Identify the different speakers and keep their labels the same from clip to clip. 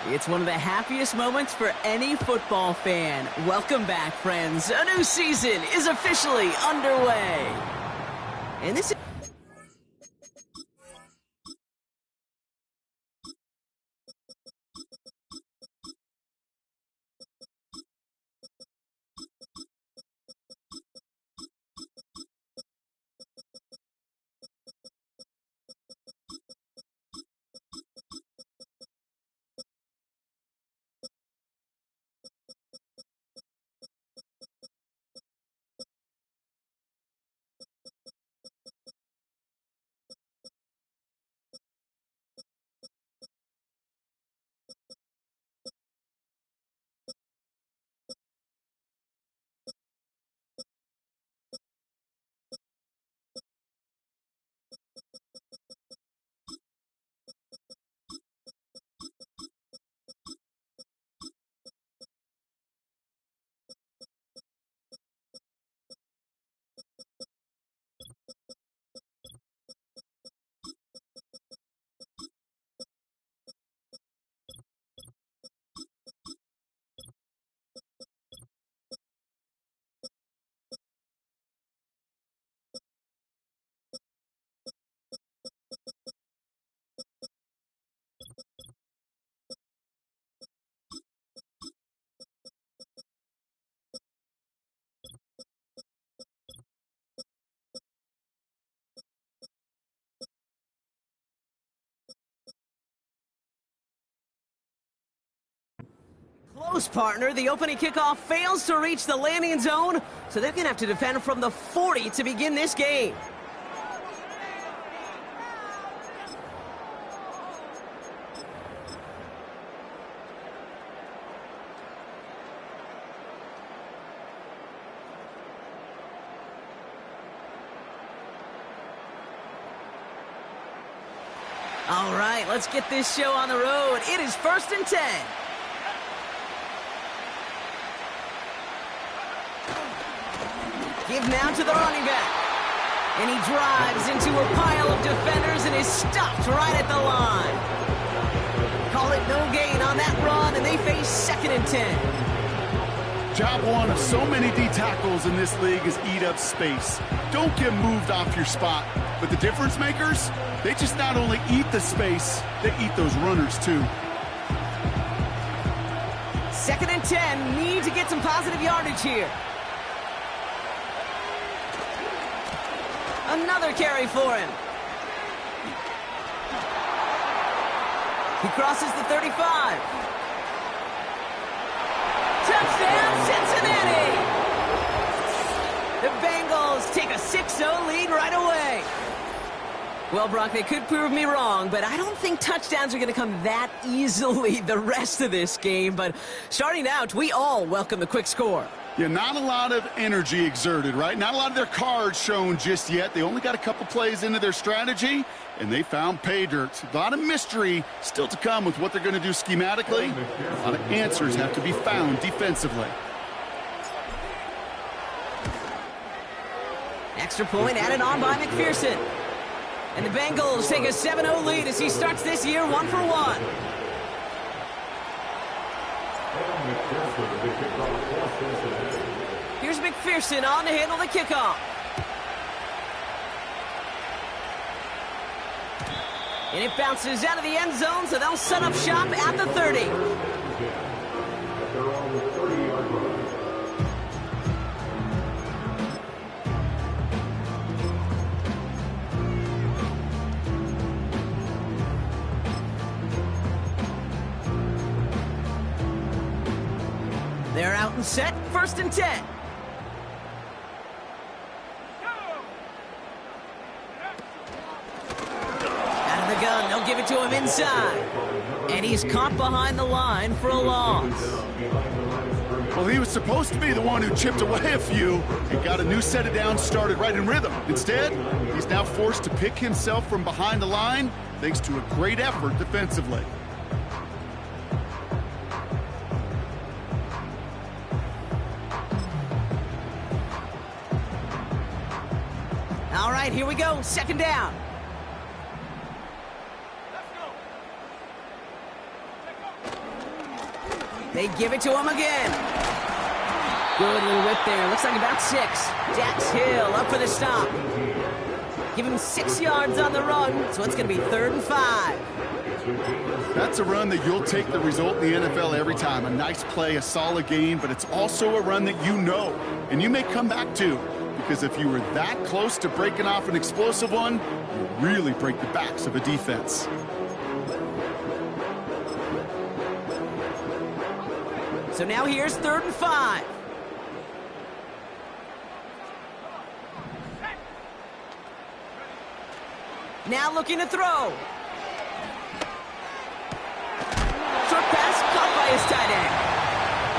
Speaker 1: It's one of the happiest moments for any football fan. Welcome back, friends. A new season is officially underway. And this is... Close, partner. The opening kickoff fails to reach the landing zone, so they're going to have to defend from the 40 to begin this game. All right, let's get this show on the road. It is 1st and 10. Give now to the running back. And he drives into a pile of defenders and is stopped right at the line. Call it no gain on that run, and they face 2nd and 10.
Speaker 2: Job one of so many D tackles in this league is eat up space. Don't get moved off your spot. But the difference makers, they just not only eat the space, they eat those runners too.
Speaker 1: 2nd and 10, need to get some positive yardage here. Another carry for him. He crosses the 35. Touchdown, Cincinnati! The Bengals take a 6-0 lead right away. Well, Brock, they could prove me wrong, but I don't think touchdowns are going to come that easily the rest of this game. But starting out, we all welcome the quick score.
Speaker 2: Yeah, not a lot of energy exerted, right? Not a lot of their cards shown just yet. They only got a couple plays into their strategy, and they found pay dirt. A lot of mystery still to come with what they're going to do schematically. A lot of answers have to be found defensively.
Speaker 1: Extra point added on by McPherson. And the Bengals take a 7-0 lead as he starts this year 1-for-1. Here's McPherson on to handle the kickoff. And it bounces out of the end zone, so they'll set up shop at the 30. They're out and set, 1st and 10. Out of the gun, they'll give it to him inside. And he's caught behind the line for a loss.
Speaker 2: Well, he was supposed to be the one who chipped away a few and got a new set of downs started right in rhythm. Instead, he's now forced to pick himself from behind the line thanks to a great effort defensively.
Speaker 1: All right, here we go. 2nd down. They give it to him again. Good little whip there. Looks like about 6. Dax Hill up for the stop. Give him 6 yards on the run, so it's going to be 3rd and 5.
Speaker 2: That's a run that you'll take the result in the NFL every time. A nice play, a solid gain, but it's also a run that you know, and you may come back to. Because if you were that close to breaking off an explosive one, you really break the backs of a defense.
Speaker 1: So now here's 3rd and 5. Now looking to throw. Short pass caught by his tight end.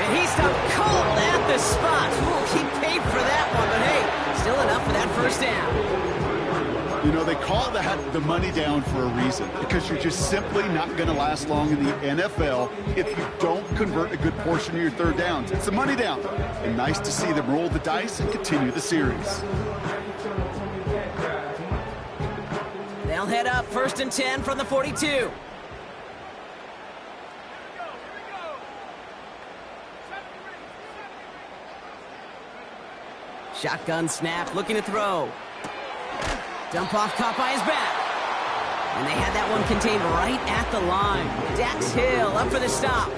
Speaker 1: And he's stopped cold at the spot. Ooh, he paid for that one, but hey, still enough for that 1st down.
Speaker 2: You know, they call that the money down for a reason, because you're just simply not going to last long in the NFL if you don't convert a good portion of your 3rd downs. It's the money down. And nice to see them roll the dice and continue the series.
Speaker 1: They'll head up 1st and 10 from the 42. Shotgun snap, looking to throw. Dump off caught by his back. And they had that one contained right at the line. Dax Hill up for the stop.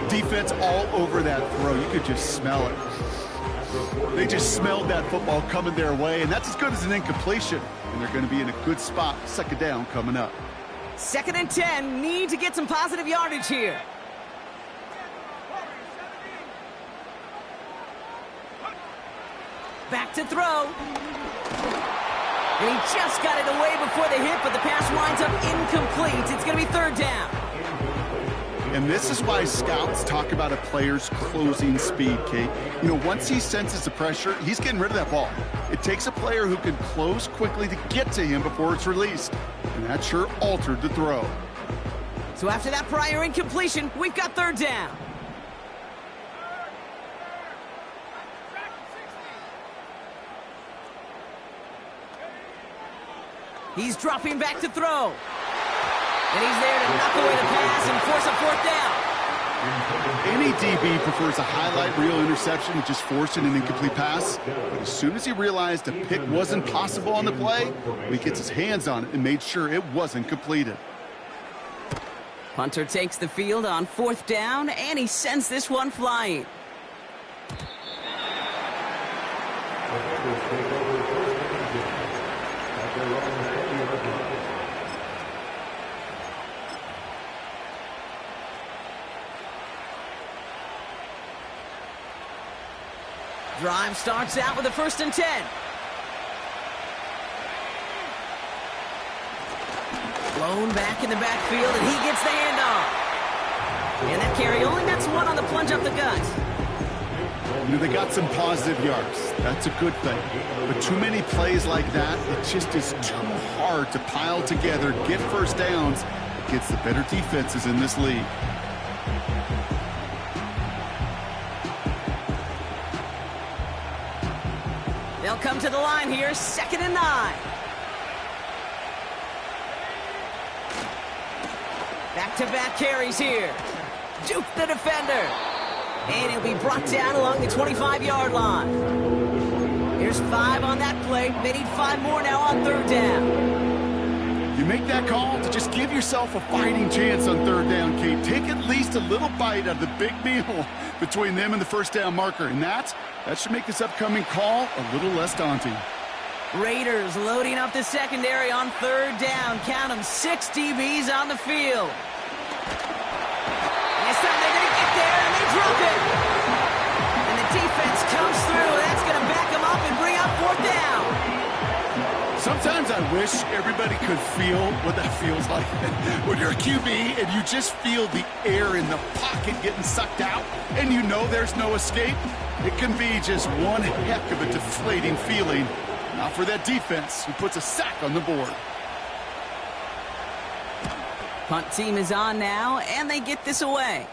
Speaker 2: Defense all over that throw. You could just smell it. They just smelled that football coming their way, and that's as good as an incompletion. And they're going to be in a good spot. 2nd down coming up.
Speaker 1: 2nd and 10. Need to get some positive yardage here. Back to throw. And he just got it away before the hit, but the pass winds up incomplete. It's going to be 3rd down.
Speaker 2: And this is why scouts talk about a player's closing speed, Kate. You know, once he senses the pressure, he's getting rid of that ball. It takes a player who can close quickly to get to him before it's released. And that sure altered the throw.
Speaker 1: So after that prior incompletion, we've got 3rd down. He's dropping back to throw. And he's there to knock away the pass and force a 4th down.
Speaker 2: Any DB prefers a highlight reel interception to just forcing an incomplete pass. But as soon as he realized a pick wasn't possible on the play, he gets his hands on it and made sure it wasn't completed.
Speaker 1: Punter takes the field on 4th down, and he sends this one flying. Drive starts out with a 1st and 10. Blown back in the backfield, and he gets the handoff. And that carry only gets 1 on the plunge up the gut.
Speaker 2: You know, they got some positive yards. That's a good thing. But too many plays like that, it just is too hard to pile together, get 1st downs against the better defenses in this league.
Speaker 1: They'll come to the line here, 2nd and 9. Back-to-back carries here. Juke the defender. And he'll be brought down along the 25-yard line. Here's 5 on that play. They need 5 more now on 3rd down.
Speaker 2: You make that call to just give yourself a fighting chance on 3rd down, Kate. Take at least a little bite out of the big meal between them and the 1st down marker. And that should make this upcoming call a little less daunting.
Speaker 1: Raiders loading up the secondary on 3rd down. Count them, 6 DBs on the field. And this time they're going to get there, and they drop it. And the defense comes through. That's going to back them up and bring up 4th down.
Speaker 2: Sometimes I wish everybody could feel what that feels like when you're a QB and you just feel the air in the pocket getting sucked out and you know there's no escape. It can be just one heck of a deflating feeling. Not for that defense who puts a sack on the board.
Speaker 1: Punt team is on now, and they get this away.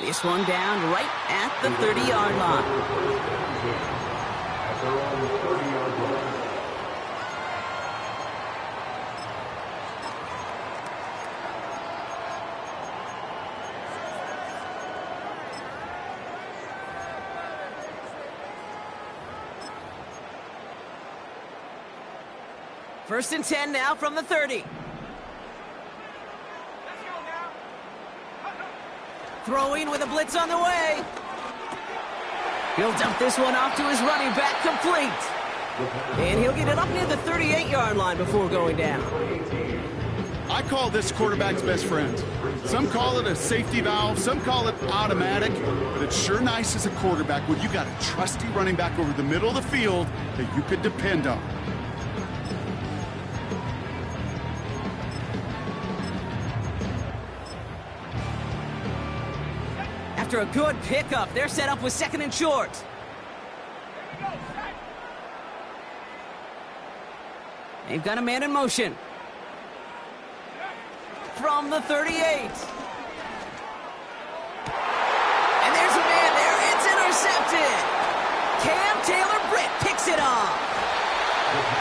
Speaker 1: This one down right at the 30-yard line. First and 10 now from the 30. Throwing with a blitz on the way. He'll dump this one off to his running back, complete. And he'll get it up near the 38-yard line before going down.
Speaker 2: I call this quarterback's best friend. Some call it a safety valve, some call it automatic, but it's sure nice as a quarterback when you got a trusty running back over the middle of the field that you could depend on.
Speaker 1: After a good pickup, they're set up with second and short. They've got a man in motion. From the 38. And there's a man there. It's intercepted. Cam Taylor-Britt picks it off.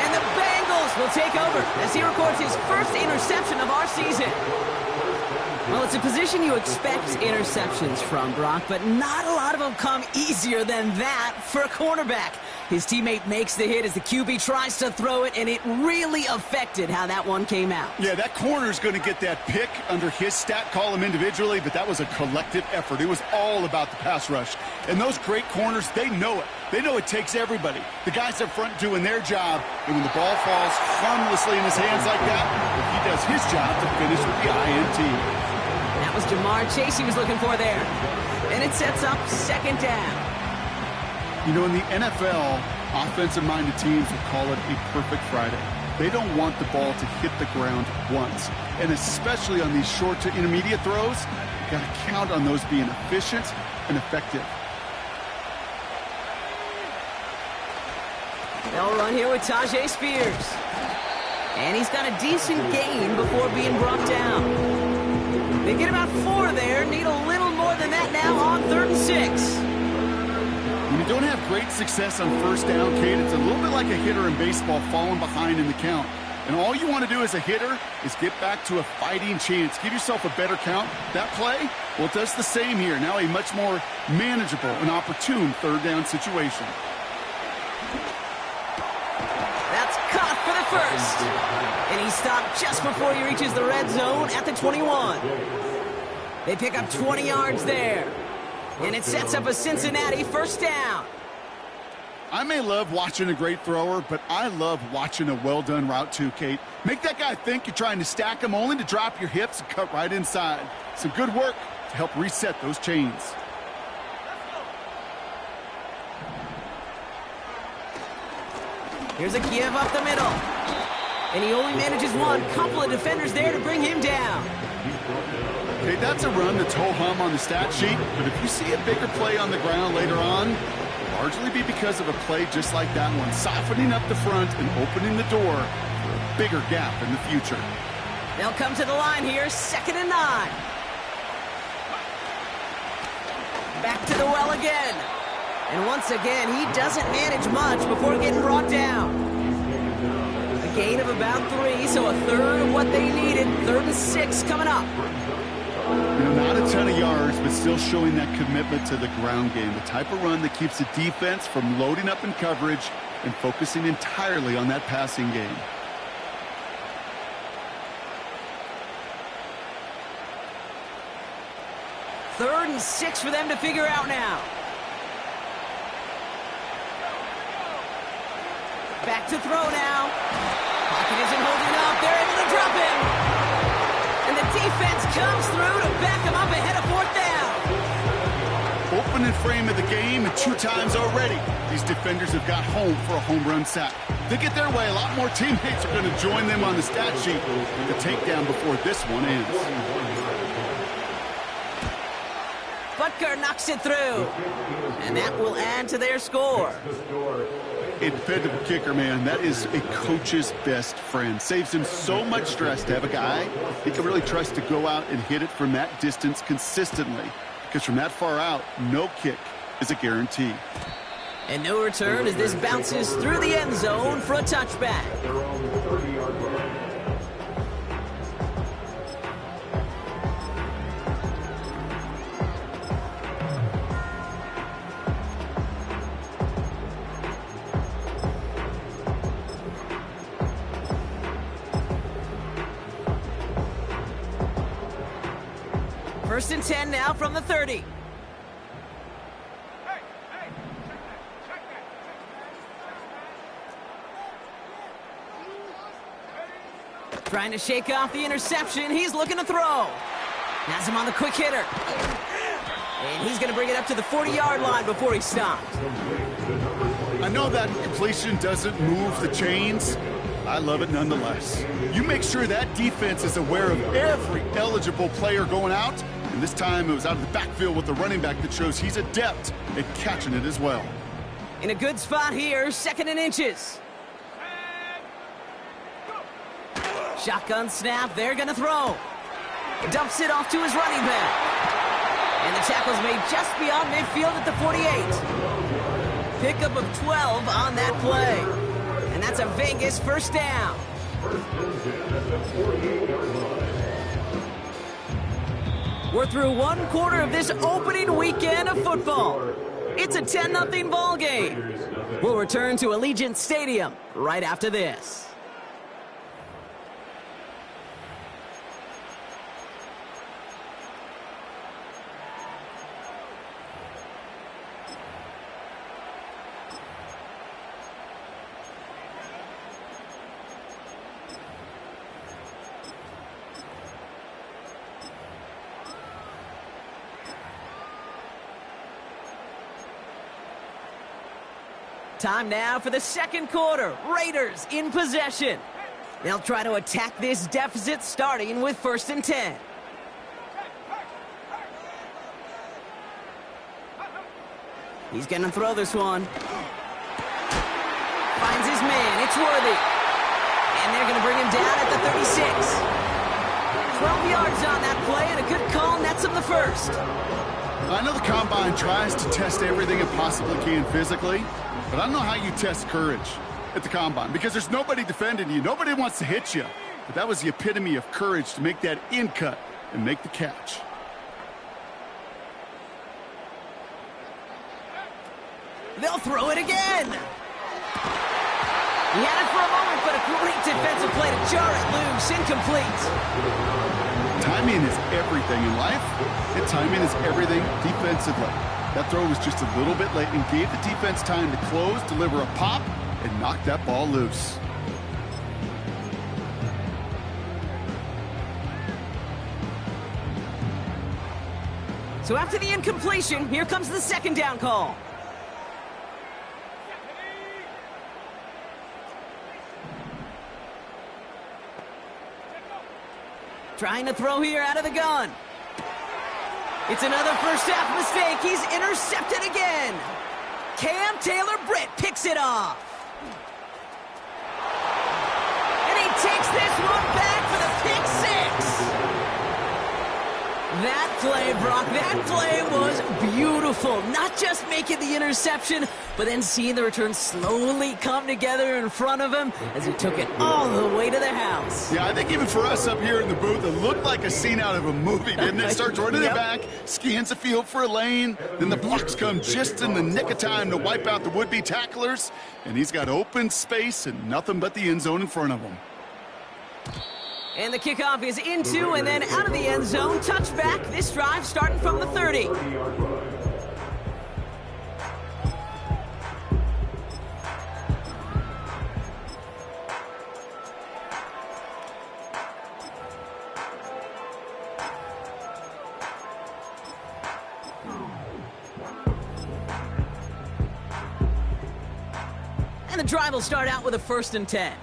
Speaker 1: And the Bengals will take over as he records his first interception of our season. Well, it's a position you expect interceptions from, Brock, but not a lot of them come easier than that for a cornerback. His teammate makes the hit as the QB tries to throw it, and it really affected how that one came out. Yeah,
Speaker 2: that corner's going to get that pick under his stat column individually, but that was a collective effort. It was all about the pass rush. And those great corners, they know it. They know it takes everybody. The guys up front doing their job, and when the ball falls harmlessly in his hands like that, he does his job to finish with the INT.
Speaker 1: That was Jamar Chase he was looking for there. And it sets up second down.
Speaker 2: You know, in the NFL, offensive-minded teams will call it a perfect Friday. They don't want the ball to hit the ground once. And especially on these short to intermediate throws, you got to count on those being efficient and effective.
Speaker 1: They'll run here with Tajay Spears. And he's got a decent gain before being brought down. They get about 4 there, need a little more than that now on 3rd and 6.
Speaker 2: When you don't have great success on first down, Kate, it's a little bit like a hitter in baseball falling behind in the count. And all you want to do as a hitter is get back to a fighting chance. Give yourself a better count. That play, well, it does the same here. Now a much more manageable and opportune 3rd down situation.
Speaker 1: That's caught for the first. And he stopped just before he reaches the red zone at the 21. They pick up 20 yards there. And it sets up a Cincinnati first down.
Speaker 2: I may love watching a great thrower, but I love watching a well-done route too, Kate. Make that guy think you're trying to stack him only to drop your hips and cut right inside. Some good work to help reset those chains.
Speaker 1: Here's a give up the middle. And he only manages one. Couple of defenders there to bring him down.
Speaker 2: Okay, that's a run that's ho-hum on the stat sheet, but if you see a bigger play on the ground later on, it'll largely be because of a play just like that one, softening up the front and opening the door for a bigger gap in the future.
Speaker 1: They'll come to the line here, 2nd and 9. Back to the well again. And once again, he doesn't manage much before getting brought down. A gain of about 3, so a 1/3 of what they needed. 3rd and 6 coming up.
Speaker 2: You know, not a ton of yards, but still showing that commitment to the ground game. The type of run that keeps the defense from loading up in coverage and focusing entirely on that passing game.
Speaker 1: Third and 6 for them to figure out now. Back to throw now. Pocket isn't holding up. They're able to drop him. And the defense comes through to back him up ahead of 4th down.
Speaker 2: Opening frame of the game, and 2 times already, these defenders have got home for a home run sack. If they get their way, a lot more teammates are going to join them on the stat sheet. The takedown before this one ends.
Speaker 1: Butker knocks it through. And that will add to their score.
Speaker 2: A dependable kicker, man. That is a coach's best friend. Saves him so much stress to have a guy he can really trust to go out and hit it from that distance consistently. Because from that far out, no kick is a guarantee.
Speaker 1: And no return as this bounces through the end zone for a touchback. First and 10 now from the 30. Trying to shake off the interception. He's looking to throw. Has him on the quick hitter. And he's going to bring it up to the 40-yard line before he stopped.
Speaker 2: I know that completion doesn't move the chains. I love it nonetheless. You make sure that defense is aware of every eligible player going out. And this time it was out of the backfield with the running back that shows he's adept at catching it as well.
Speaker 1: In a good spot here, 2nd and inches. Shotgun snap, they're going to throw. Dumps it off to his running back. And the tackle's made just beyond midfield at the 48. Pickup of 12 on that play. And that's a Vegas first down. We're through 1 quarter of this opening weekend of football. It's a 10-0 ball game. We'll return to Allegiant Stadium right after this. Time now for the 2nd quarter. Raiders in possession. They'll try to attack this deficit starting with 1st and 10. He's going to throw this one. Finds his man. It's Worthy. And they're going to bring him down at the 36. 12 yards on that play, and a good call nets him the first.
Speaker 2: I know the Combine tries to test everything it possibly can physically, but I don't know how you test courage at the Combine because there's nobody defending you. Nobody wants to hit you. But that was the epitome of courage to make that in cut and make the catch.
Speaker 1: They'll throw it again. He had it for a moment, but a great defensive play to jar it loose. Incomplete.
Speaker 2: Timing is everything in life, and timing is everything defensively. That throw was just a little bit late and gave the defense time to close, deliver a pop, and knock that ball loose.
Speaker 1: So after the incompletion, here comes the 2nd down call. Trying to throw here out of the gun. It's another first half mistake. He's intercepted again. Cam Taylor-Britt picks it off. And he takes this one back for the pick 6. That play, Brock, that play was beautiful. Not just making the interception, but then seeing the return slowly come together in front of him as he took it all the way to the house.
Speaker 2: Yeah, I think even for us up here in the booth, it looked like a scene out of a movie, didn't it? Starts running it back, scans the field for a lane, then the blocks come just in the nick of time to wipe out the would-be tacklers, and he's got open space and nothing but the end zone in front of him.
Speaker 1: And the kickoff is into and then out of the end zone. Touchback. This drive starting from the 30. And the drive will start out with a 1st and 10.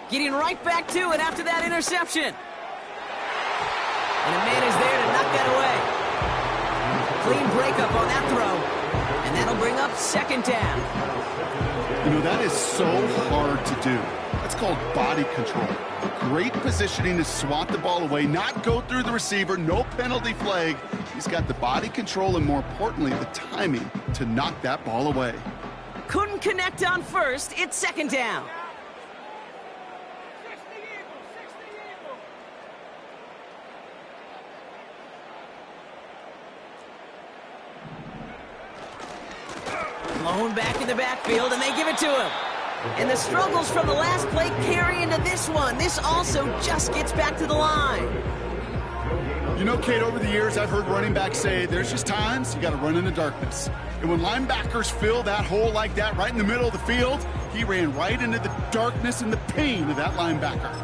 Speaker 1: Getting right back to it after that interception. And a man is there to knock that away. Clean breakup on that throw. And that'll bring up 2nd down.
Speaker 2: You know, that is so hard to do. That's called body control. Great positioning to swat the ball away, not go through the receiver, no penalty flag. He's got the body control and, more importantly, the timing to knock that ball away.
Speaker 1: Couldn't connect on first. It's 2nd down. Blown back in the backfield, and they give it to him. And the struggles from the last play carry into this one. This also just gets back to the line.
Speaker 2: You know, Kate, over the years, I've heard running backs say there's just times you got to run in the darkness. And when linebackers fill that hole like that right in the middle of the field, he ran right into the darkness and the pain of that linebacker.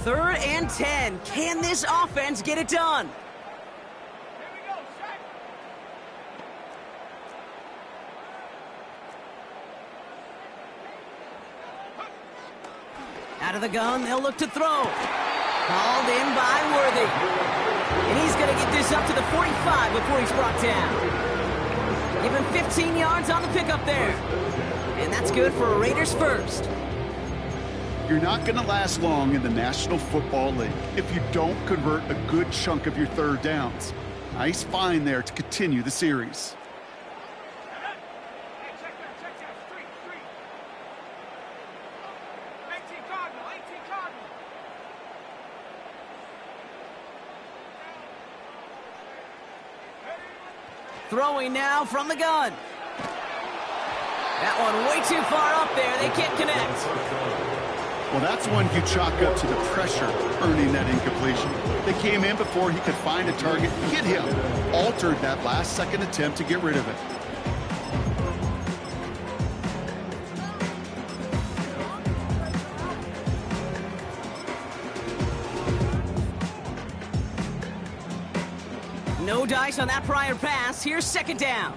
Speaker 1: Third and 10. Can this offense get it done? Out of the gun, they'll look to throw. Called in by Worthy. And he's going to get this up to the 45 before he's brought down. Give him 15 yards on the pickup there. And that's good for a Raiders first.
Speaker 2: You're not going to last long in the National Football League if you don't convert a good chunk of your third downs. Nice find there to continue the series.
Speaker 1: Throwing now from the gun. That one way too far up there. They can't connect.
Speaker 2: Well, that's one you chalk up to the pressure earning that incompletion. They came in before he could find a target, hit him, altered that last-second attempt to get rid of it.
Speaker 1: No dice on that prior pass. Here's second down.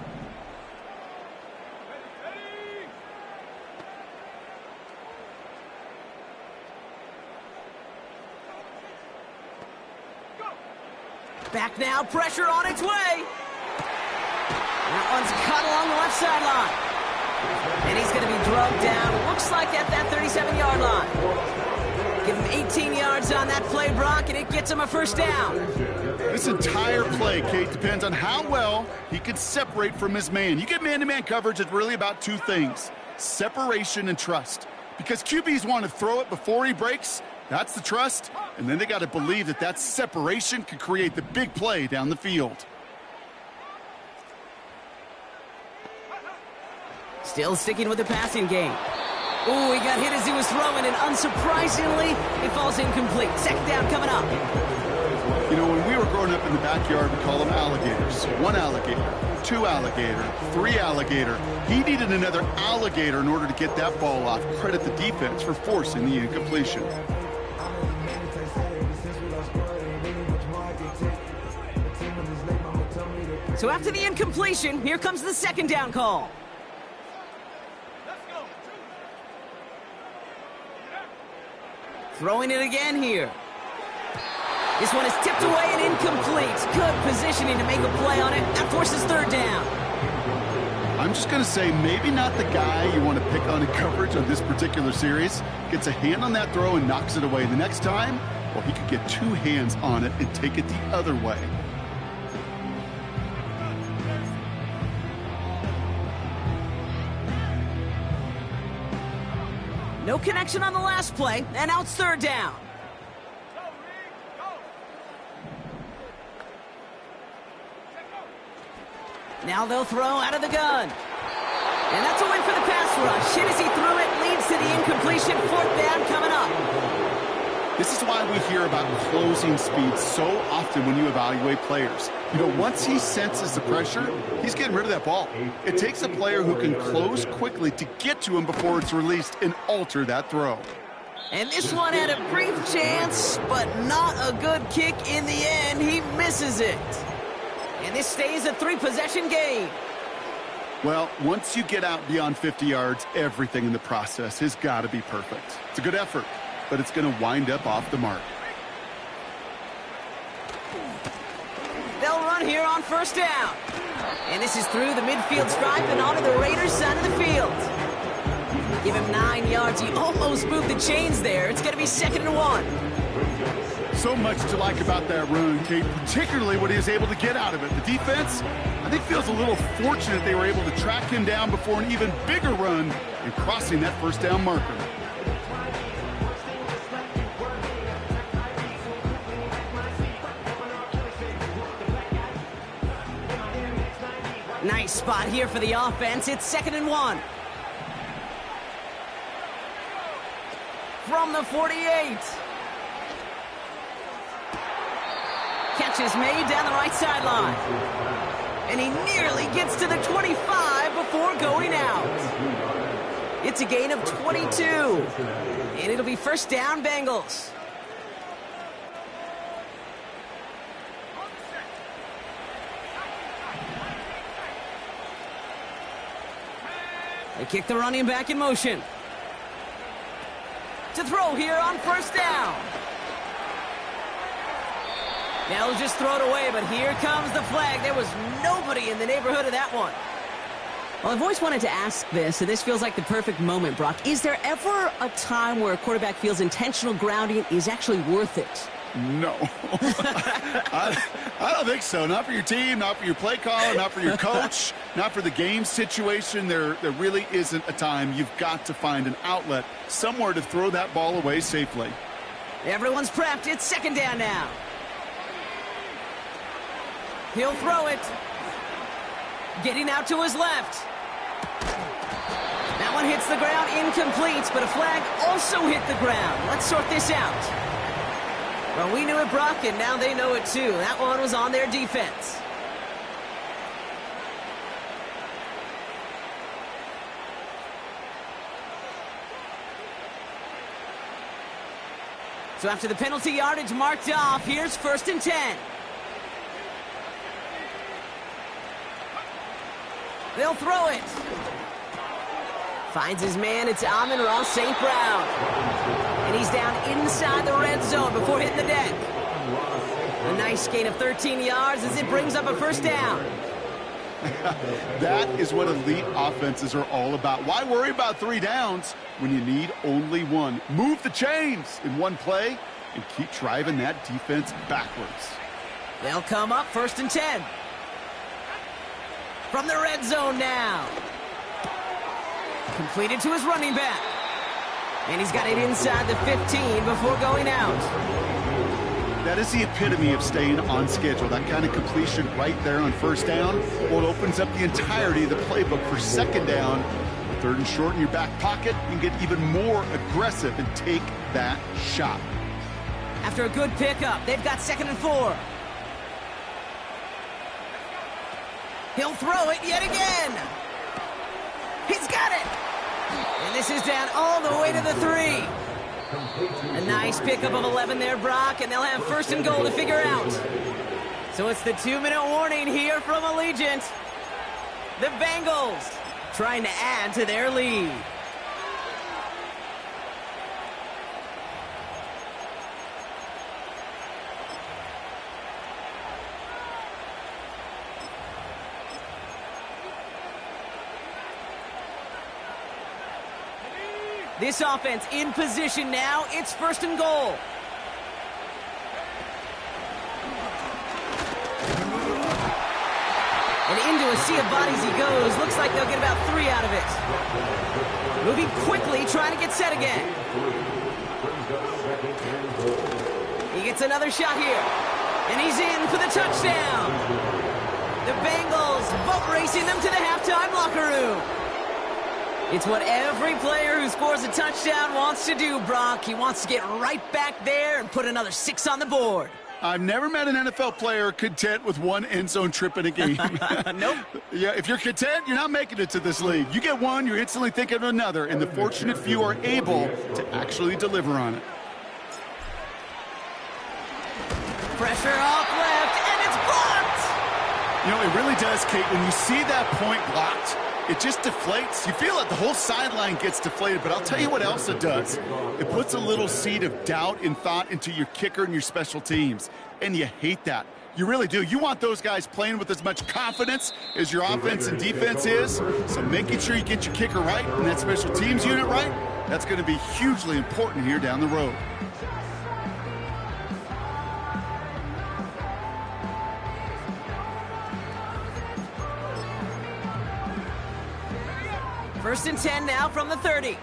Speaker 1: Back now, pressure on its way. That one's cut along the left sideline. And he's going to be drugged down. Looks like at that 37-yard line. Give him 18 yards on that play, Brock, and it gets him a first down.
Speaker 2: This entire play, Kate, depends on how well he can separate from his man. You get man-to-man coverage, it's really about two things: separation and trust. Because QBs want to throw it before he breaks. That's the trust. And then they got to believe that that separation can create the big play down the field.
Speaker 1: Still sticking with the passing game. Ooh, he got hit as he was throwing, and unsurprisingly, it falls incomplete. Second down coming up.
Speaker 2: You know, when we were growing up in the backyard, we call them alligators. One alligator, two alligator, three alligator. He needed another alligator in order to get that ball off. Credit the defense for forcing the incompletion.
Speaker 1: So after the incompletion, here comes the second down call. Throwing it again here. This one is tipped away and incomplete. Good positioning to make a play on it. That forces third down.
Speaker 2: I'm just going to say maybe not the guy you want to pick on in coverage on this particular series. Gets a hand on that throw and knocks it away. The next time, well, he could get two hands on it and take it the other way.
Speaker 1: No connection on the last play, and now it's third down. Now they'll throw out of the gun. And that's a win for the pass rush. Hit as he threw it, leads to the incompletion. Fourth down coming up.
Speaker 2: This is why we hear about closing speed so often when you evaluate players. You know, once he senses the pressure, he's getting rid of that ball. It takes a player who can close quickly to get to him before it's released and alter that throw.
Speaker 1: And this one had a brief chance, but not a good kick in the end. He misses it. And this stays a three-possession game.
Speaker 2: Well, once you get out beyond 50 yards, everything in the process has got to be perfect. It's a good effort, but it's going to wind up off the mark.
Speaker 1: They'll run here on first down. And this is through the midfield stripe and onto the Raiders' side of the field. Give him 9 yards. He almost moved the chains there. It's going to be 2nd and 1.
Speaker 2: So much to like about that run, Kate, particularly what he was able to get out of it. The defense, I think, feels a little fortunate they were able to track him down before an even bigger run and crossing that first down marker.
Speaker 1: Nice spot here for the offense. It's 2nd and 1. From the 48. Catch is made down the right sideline. And he nearly gets to the 25 before going out. It's a gain of 22. And it'll be 1st down, Bengals. They kick the running back in motion. To throw here on 1st down. Now he'll just throw it away, but here comes the flag. There was nobody in the neighborhood of that one. Well, I've always wanted to ask this, and this feels like the perfect moment, Brock. Is there ever a time where a quarterback feels intentional grounding is actually worth it?
Speaker 2: No. I don't think so. Not for your team, not for your play caller, not for your coach, not for the game situation. There really isn't a time. You've got to find an outlet, somewhere to throw that ball away safely.
Speaker 1: Everyone's prepped. It's 2nd down now. He'll throw it. Getting out to his left. That one hits the ground, incomplete, but a flag also hit the ground. Let's sort this out. Well, we knew it, Brock, and now they know it too. That one was on their defense. So after the penalty yardage marked off, here's 1st and 10. They'll throw it. Finds his man. It's Amon-Ra St. Brown. And he's down inside the red zone before hitting the deck. A nice gain of 13 yards as it brings up a 1st down.
Speaker 2: That is what elite offenses are all about. Why worry about 3 downs when you need only 1? Move the chains in one play and keep driving that defense backwards.
Speaker 1: They'll come up 1st and 10. From the red zone now. Completed to his running back. And he's got it inside the 15 before going out.
Speaker 2: That is the epitome of staying on schedule. That kind of completion right there on 1st down. Well, it opens up the entirety of the playbook for 2nd down. 3rd and short in your back pocket. You can get even more aggressive and take that shot.
Speaker 1: After a good pickup, they've got 2nd and 4. He'll throw it yet again. He's got it. And this is down all the way to the 3. A nice pickup of 11 there, Brock, and they'll have 1st and goal to figure out. So it's the 2-minute warning here from Allegiant. The Bengals trying to add to their lead. This offense in position now. It's 1st and goal. And into a sea of bodies he goes. Looks like they'll get about 3 out of it. Moving quickly, trying to get set again. He gets another shot here. And he's in for the touchdown. The Bengals boat racing them to the halftime locker room. It's what every player who scores a touchdown wants to do, Brock. He wants to get right back there and put another 6 on the board.
Speaker 2: I've never met an NFL player content with 1 end zone trip in a game.
Speaker 1: Nope.
Speaker 2: Yeah, if you're content, you're not making it to this league. You get 1, you're instantly thinking of another, and the fortunate few are able to actually deliver on it.
Speaker 1: Pressure off left, and it's blocked!
Speaker 2: You know, it really does, Kate. When you see that point blocked, it just deflates. You feel like the whole sideline gets deflated, but I'll tell you what else it does. It puts a little seed of doubt and thought into your kicker and your special teams, and you hate that. You really do. You want those guys playing with as much confidence as your offense and defense is, so making sure you get your kicker right and that special teams unit right, that's going to be hugely important here down the road.
Speaker 1: First and 10 now from the 30.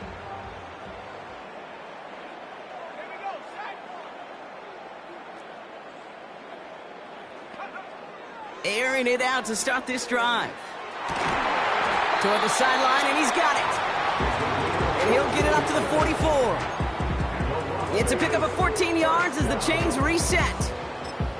Speaker 1: Airing it out to start this drive. Toward the sideline, and he's got it. And he'll get it up to the 44. It's a pickup of 14 yards as the chains reset.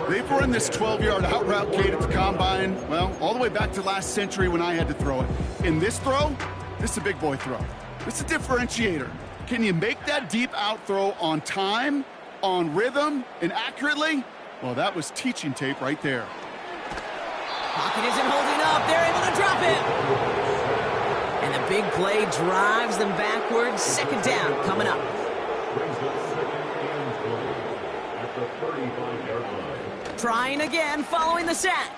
Speaker 2: They've run this 12-yard out route, Kate, at the Combine, well, all the way back to last century when I had to throw it. In this throw, this is a big boy throw. This is a differentiator. Can you make that deep out throw on time, on rhythm, and accurately? Well, that was teaching tape right there.
Speaker 1: Pocket isn't holding up. They're able to drop it. And the big play drives them backwards. Second down coming up. Trying again following the sack.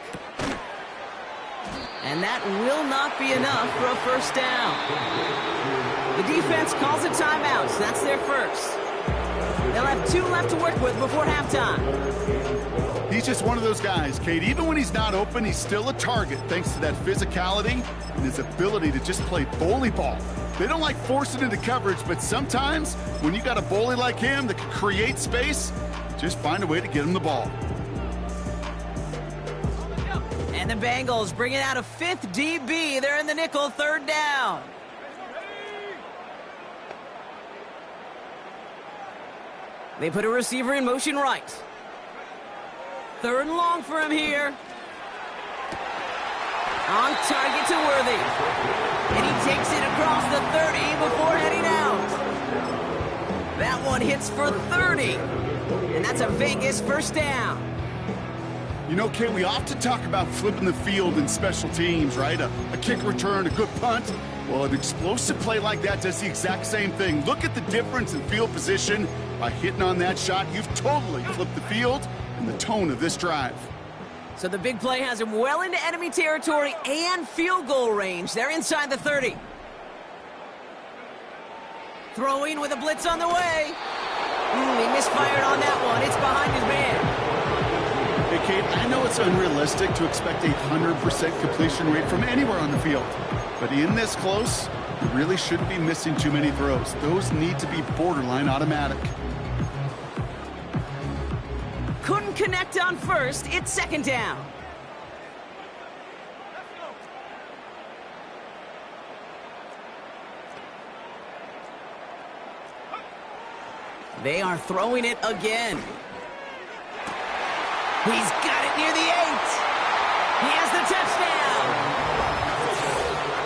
Speaker 1: And that will not be enough for a first down. The defense calls a timeout, so that's their first. They'll have 2 left to work with before halftime.
Speaker 2: He's just one of those guys, Kate. Even when he's not open, he's still a target thanks to that physicality and his ability to just play bully ball. They don't like forcing into coverage, but sometimes when you got a bully like him that can create space, just find a way to get him the ball.
Speaker 1: And the Bengals bringing out a 5th DB. They're in the nickel, third down. They put a receiver in motion right. Third and long for him here. On target to Worthy. And he takes it across the 30 before heading out. That one hits for 30. And that's a Vegas first down.
Speaker 2: You know, Kate, we often talk about flipping the field in special teams, right? A kick return, a good punt. Well, an explosive play like that does the exact same thing. Look at the difference in field position. By hitting on that shot, you've totally flipped the field and the tone of this drive.
Speaker 1: So the big play has him well into enemy territory and field goal range. They're inside the 30. Throwing with a blitz on the way. He misfired on that one. It's behind his man.
Speaker 2: Hey, Kate, I know it's unrealistic to expect a 100% completion rate from anywhere on the field. But in this close, you really shouldn't be missing too many throws. Those need to be borderline automatic.
Speaker 1: Couldn't connect on first. It's second down. They are throwing it again. He's got it near the 8. He has the touchdown.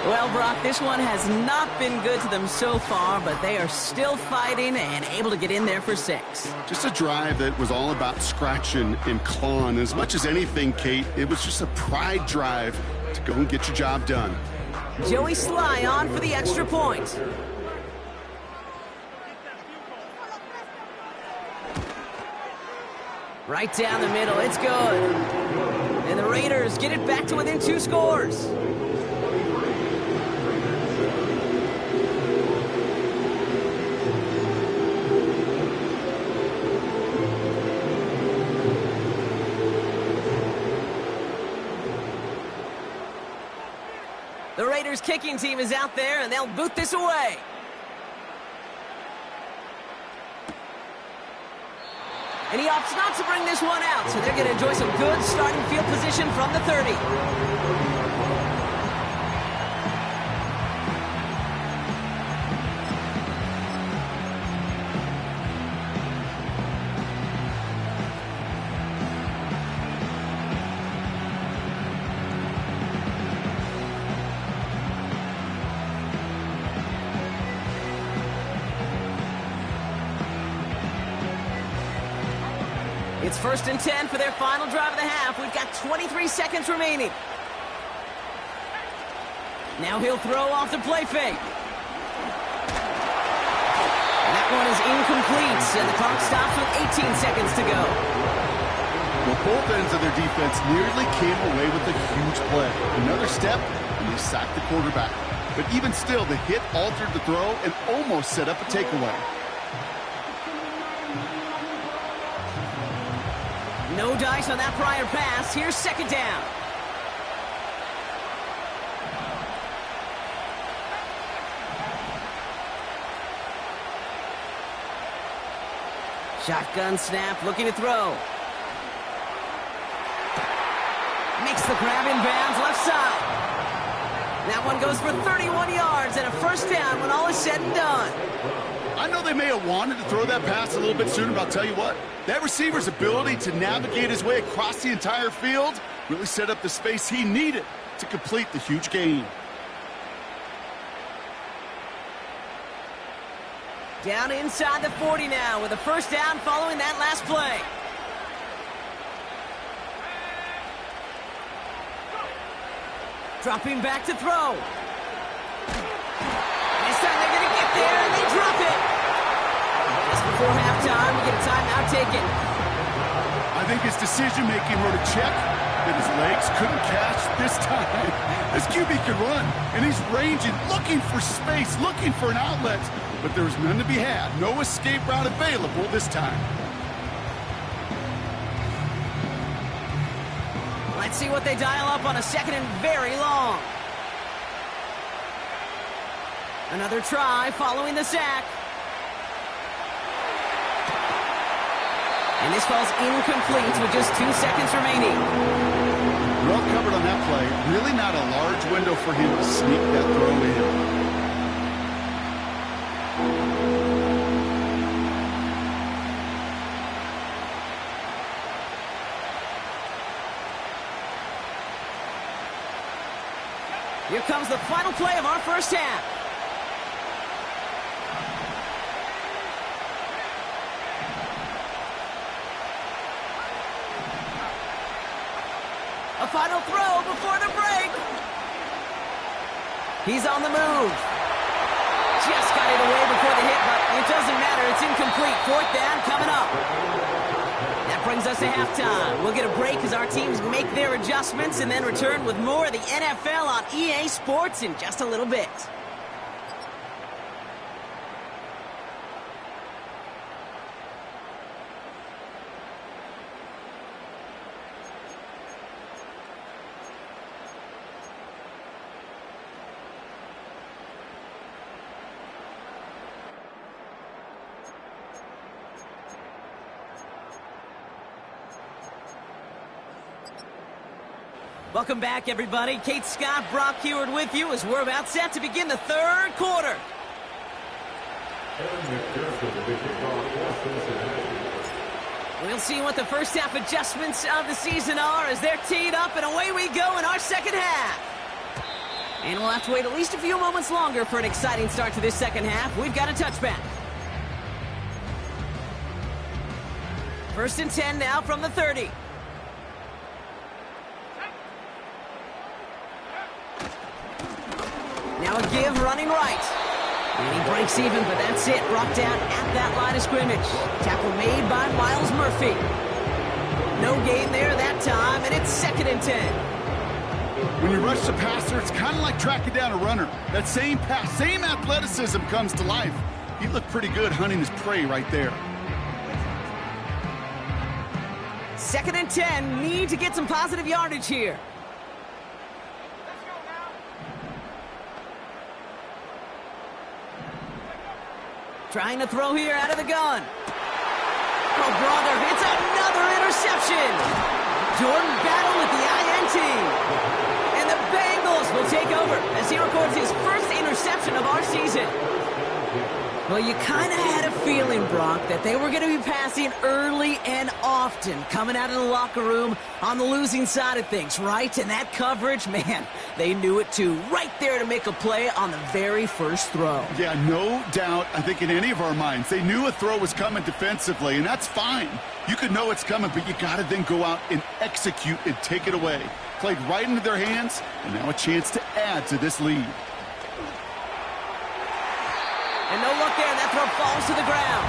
Speaker 1: Well, Brock, this one has not been good to them so far, but they are still fighting and able to get in there for 6.
Speaker 2: Just a drive that was all about scratching and clawing. As much as anything, Kate, it was just a pride drive to go and get your job done.
Speaker 1: Joey Sly on for the extra point. Right down the middle, it's good. And the Raiders get it back to within 2 scores. The Raiders kicking team is out there, and they'll boot this away. And he opts not to bring this one out, so they're going to enjoy some good starting field position from the 30. It's 1st and 10 for their final drive of the half. We've got 23 seconds remaining. Now he'll throw off the play fake. And that one is incomplete, and the clock stops with 18 seconds to go.
Speaker 2: Well, both ends of their defense nearly came away with a huge play. Another step, and they sacked the quarterback. But even still, the hit altered the throw and almost set up a takeaway.
Speaker 1: No dice on that prior pass. Here's second down. Shotgun snap, looking to throw. Makes the grab in bounds, left side. one goes for 31 yards and a first down when all is said and done.
Speaker 2: I know they may have wanted to throw that pass a little bit sooner, but I'll tell you what, that receiver's ability to navigate his way across the entire field really set up the space he needed to complete the huge gain.
Speaker 1: Down inside the 40 now with a first down following that last play. Dropping back to throw. This time they're going to get there, and they drop it. Just before halftime, we get a timeout taken.
Speaker 2: I think his decision-making wrote a check that his legs couldn't catch this time. This QB can run, and he's ranging, looking for space, looking for an outlet. But there was none to be had. No escape route available this time.
Speaker 1: Let's see what they dial up on a second and very long. Another try following the sack. And this falls incomplete with just 2 seconds remaining.
Speaker 2: Well covered on that play. Really not a large window for him to sneak that throw in.
Speaker 1: Here comes the final play of our first half. A final throw before the break. He's on the move. Just got it away before the hit, but it doesn't matter. It's incomplete. Fourth down coming up. That brings us to halftime. We'll get a break as our teams make their adjustments and then return with more of the NFL on EA Sports in just a little bit. Welcome back, everybody. Kate Scott, Brock Heward with you as we're about set to begin the third quarter. We'll see what the first half adjustments of the season are as they're teed up, and away we go in our second half. And we'll have to wait at least a few moments longer for an exciting start to this second half. We've got a touchback. First and 10 now from the 30. Now a give running right. And he breaks even, but that's it. Brought down at that line of scrimmage. Tackle made by Miles Murphy. No gain there that time, and it's second and 10.
Speaker 2: When you rush the passer, it's kind of like tracking down a runner. That same pass, same athleticism comes to life. He looked pretty good hunting his prey right there.
Speaker 1: Second and 10. Need to get some positive yardage here. Trying to throw here out of the gun. Oh, brother, it's another interception. Jordan Battle with the INT. And the Bengals will take over as he records his first interception of our season. Well, you kind of had a feeling, Brock, that they were going to be passing early and often coming out of the locker room on the losing side of things, right? And that coverage, man, they knew it too. Right there to make a play on the very first throw.
Speaker 2: Yeah, no doubt, I think in any of our minds, they knew a throw was coming defensively, and that's fine. You could know it's coming, but you got to then go out and execute and take it away. Played right into their hands, and now a chance to add to this lead.
Speaker 1: And no look there, that throw falls to the ground.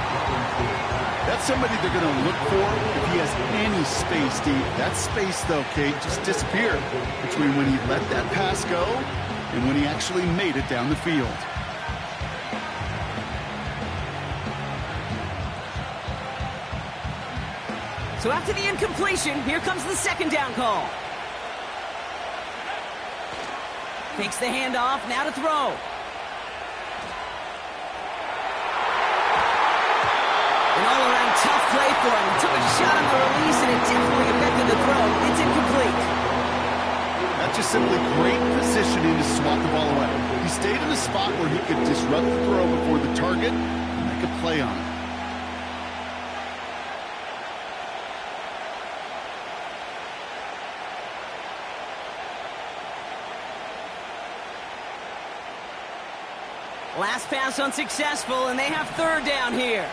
Speaker 2: That's somebody they're going to look for if he has any space deep. That space, though, Kate, just disappeared between when he let that pass go and when he actually made it down the field.
Speaker 1: So after the incompletion, here comes the second down call. Takes the handoff, now to throw. An all-around tough play for him. He took a shot on the release, and it definitely affected the throw. It's incomplete.
Speaker 2: That's just simply great positioning to swat the ball away. He stayed in a spot where he could disrupt the throw before the target and make a play on it.
Speaker 1: Last pass unsuccessful, and they have third down here.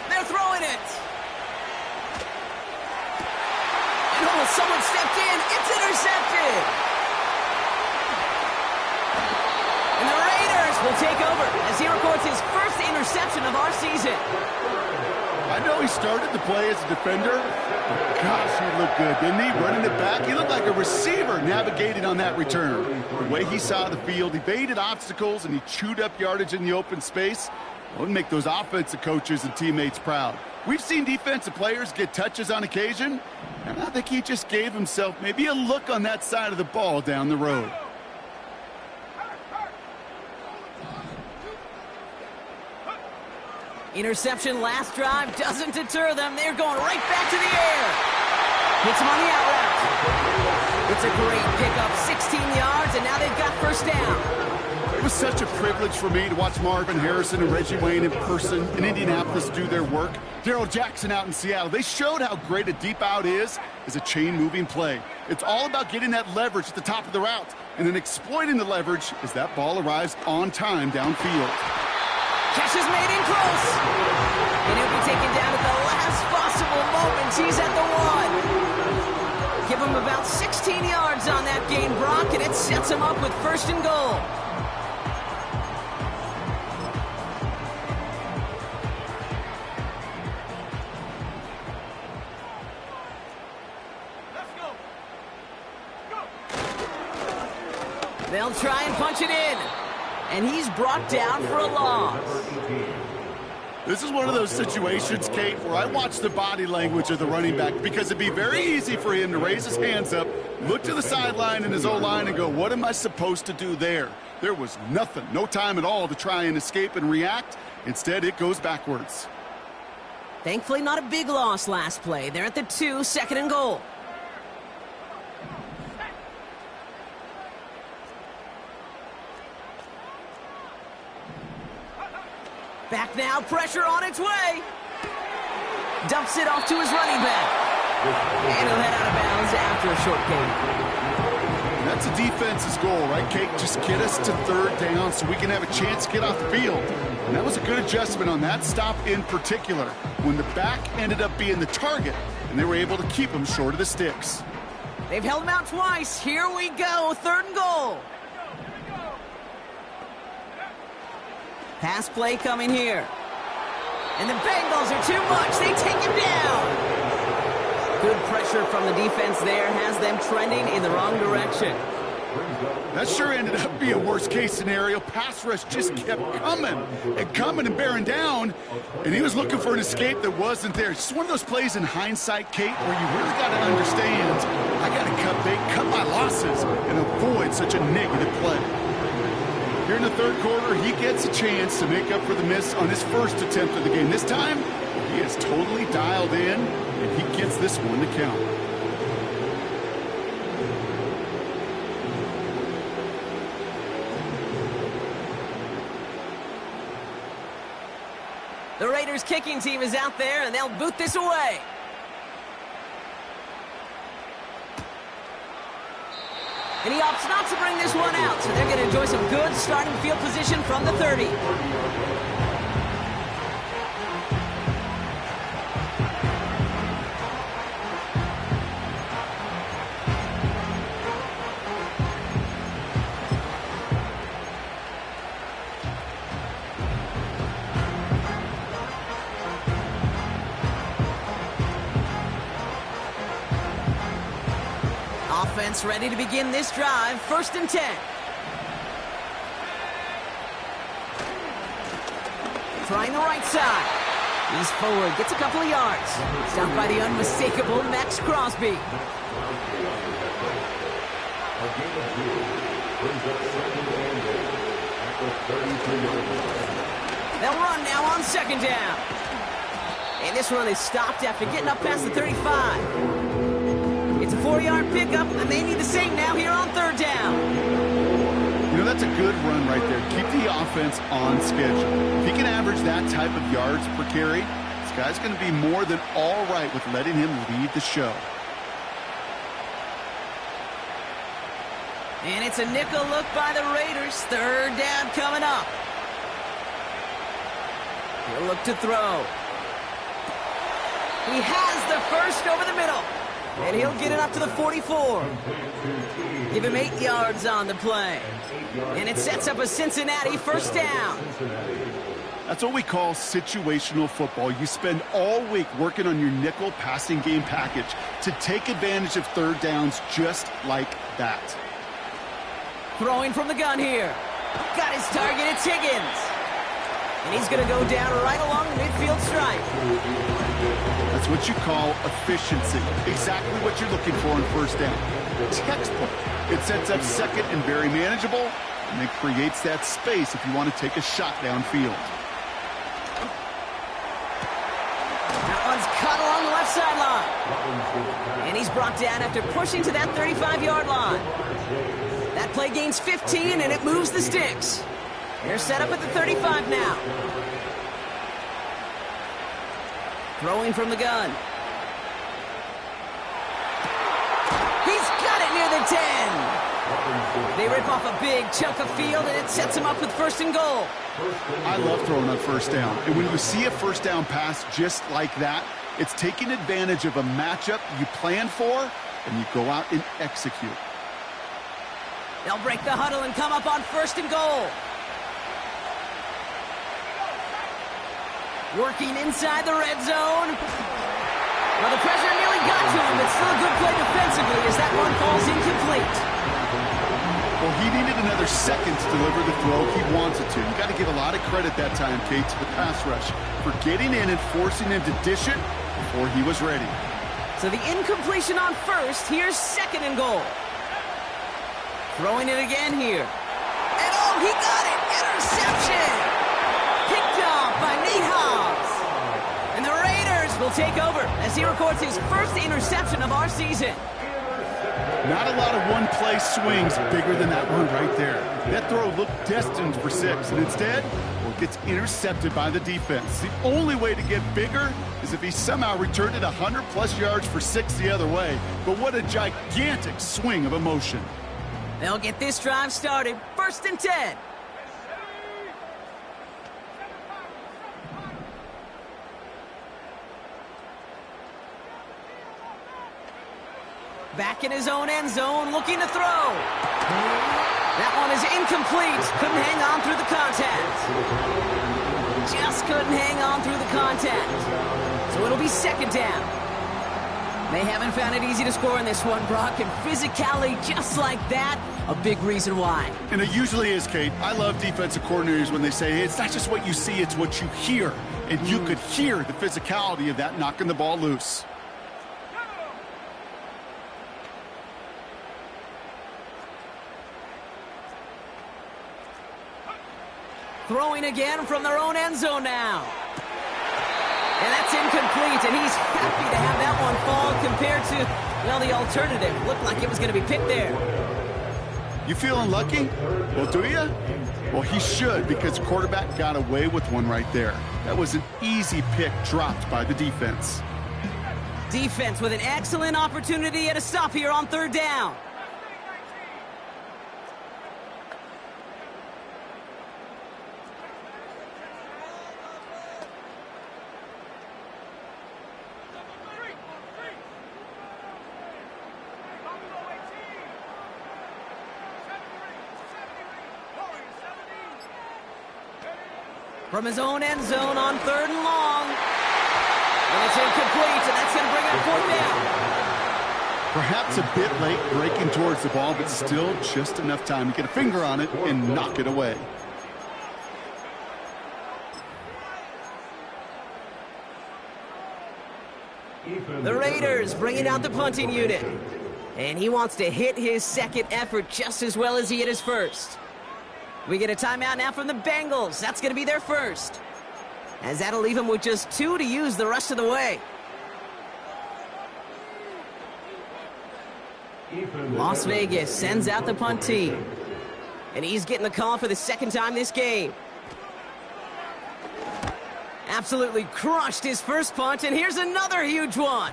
Speaker 1: They're throwing it. And almost someone stepped in. It's intercepted. And the Raiders will take over as he records his first interception of our season.
Speaker 2: I know he started to play as a defender, but gosh, he looked good, didn't he? Running it back, he looked like a receiver navigating on that return. The way he saw the field, he evaded obstacles, and he chewed up yardage in the open space. It would make those offensive coaches and teammates proud. We've seen defensive players get touches on occasion, and I think he just gave himself maybe a look on that side of the ball down the road.
Speaker 1: Interception last drive doesn't deter them. They're going right back to the air. Hits him on the out route. It's a great pickup, 16 yards, and now they've got first down.
Speaker 2: It was such a privilege for me to watch Marvin Harrison and Reggie Wayne in person in Indianapolis do their work. Darrell Jackson out in Seattle. They showed how great a deep out is as a chain-moving play. It's all about getting that leverage at the top of the route and then exploiting the leverage as that ball arrives on time downfield.
Speaker 1: Catch is made in close. And he'll be taken down at the last possible moment. He's at the one. Give him about 16 yards on that gain, Brock, and it sets him up with first and goal. They'll try and punch it in. And he's brought down for a loss.
Speaker 2: This is one of those situations, Kate, where I watch the body language of the running back because it'd be very easy for him to raise his hands up, look to the sideline in his O-line and go, what am I supposed to do there? There was nothing, no time at all to try and escape and react. Instead, it goes backwards.
Speaker 1: Thankfully, not a big loss last play. They're at the 2, second and goal. Back now, pressure on its way. Dumps it off to his running back. And he'll head out of bounds after a short gain.
Speaker 2: That's a defense's goal, right, Kate? Just get us to third down so we can have a chance to get off the field. And that was a good adjustment on that stop in particular, when the back ended up being the target, and they were able to keep him short of the sticks.
Speaker 1: They've held him out twice. Here we go, third and goal. Pass play coming here. And the Bengals are too much. They take him down. Good pressure from the defense there has them trending in the wrong direction.
Speaker 2: That sure ended up being a worst-case scenario. Pass rush just kept coming and bearing down, and he was looking for an escape that wasn't there. It's just one of those plays in hindsight, Kate, where you really got to understand, I got to cut bait, cut my losses, and avoid such a negative play. Here in the third quarter, he gets a chance to make up for the miss on his first attempt of the game. This time, he is totally dialed in, and he gets this one to count.
Speaker 1: The Raiders kicking team is out there, and they'll boot this away. And he opts not to bring this one out, so they're going to enjoy some good starting field position from the 30. Offense ready to begin this drive. First and 10. Trying the right side. He's forward, gets a couple of yards. Stopped by the unmistakable Max Crosby.
Speaker 3: A gain of 2 brings up second and goal at the 32-yard line.
Speaker 1: They'll run now on second down. And this run is stopped after getting up past the 35. It's a 4-yard pickup, and they need the same now here on third down.
Speaker 2: You know, that's a good run right there. Keep the offense on schedule. If he can average that type of yards per carry, this guy's going to be more than all right with letting him lead the show.
Speaker 1: And it's a nickel look by the Raiders. Third down coming up. He'll look to throw. He has the first over the middle. And he'll get it up to the 44. Give him 8 yards on the play. And it sets up a Cincinnati first down.
Speaker 2: That's what we call situational football. You spend all week working on your nickel passing game package to take advantage of third downs just like that.
Speaker 1: Throwing from the gun here. Got his target, it's Higgins. And he's going to go down right along the midfield stripe.
Speaker 2: That's what you call efficiency. Exactly what you're looking for in first down. Textbook. It sets up second and very manageable, and it creates that space if you want to take a shot downfield.
Speaker 1: That one's caught along the left sideline. And he's brought down after pushing to that 35-yard line. That play gains 15, and it moves the sticks. They're set up at the 35 now. Throwing from the gun. He's got it near the 10. They rip off a big chunk of field, and it sets him up with first and goal.
Speaker 2: I love throwing on first down. And when you see a first down pass just like that, it's taking advantage of a matchup you plan for, and you go out and execute.
Speaker 1: They'll break the huddle and come up on first and goal. Working inside the red zone. Well, the pressure nearly got to him, but still a good play defensively as that one falls incomplete.
Speaker 2: Well, he needed another second to deliver the throw he wanted to. You got to give a lot of credit that time, Kate, to the pass rush for getting in and forcing him to dish it before he was ready.
Speaker 1: So the incompletion on first. Here's second and goal. Throwing it again here. And oh, he got it! Interception! Picked off by Nate Hobbs. And the Raiders will take over as he records his first interception of our season.
Speaker 2: Not a lot of one-play swings bigger than that one right there. That throw looked destined for 6, and instead, well, it gets intercepted by the defense. The only way to get bigger is if he somehow returned it 100-plus yards for 6 the other way. But what a gigantic swing of emotion.
Speaker 1: They'll get this drive started. First and 10. Back in his own end zone, looking to throw. That one is incomplete. Couldn't hang on through the contact. Just couldn't hang on through the contact. So it'll be second down. They haven't found it easy to score in this one, Brock, and physicality just like that, a big reason why.
Speaker 2: And it usually is, Kate. I love defensive coordinators when they say, hey, it's not just what you see, it's what you hear. And you could hear the physicality of that knocking the ball loose.
Speaker 1: Throwing again from their own end zone now. And that's incomplete, and he's happy to have that one fall compared to, well, the alternative. Looked like it was going to be picked there.
Speaker 2: You feeling lucky? Well, do you? Well, he should, because the quarterback got away with one right there. That was an easy pick dropped by the defense.
Speaker 1: Defense with an excellent opportunity at a stop here on third down. From his own end zone on third and long. And it's incomplete, and that's going to bring up fourth down.
Speaker 2: Perhaps a bit late breaking towards the ball, but still just enough time to get a finger on it and knock it away.
Speaker 1: The Raiders bringing out the punting unit. And he wants to hit his second effort just as well as he hit his first. We get a timeout now from the Bengals. That's going to be their first. as that'll leave him with just 2 to use the rest of the way. Las Vegas sends out the punt team. And he's getting the call for the second time this game. Absolutely crushed his first punt, and here's another huge one.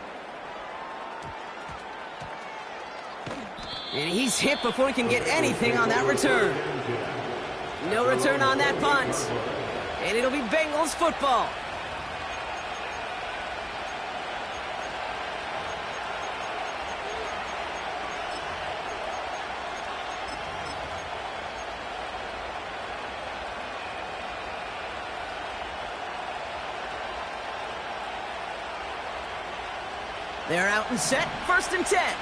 Speaker 1: And he's hit before he can get anything on that return. No return on that punt. And it'll be Bengals football. They're out and set, 1st and 10.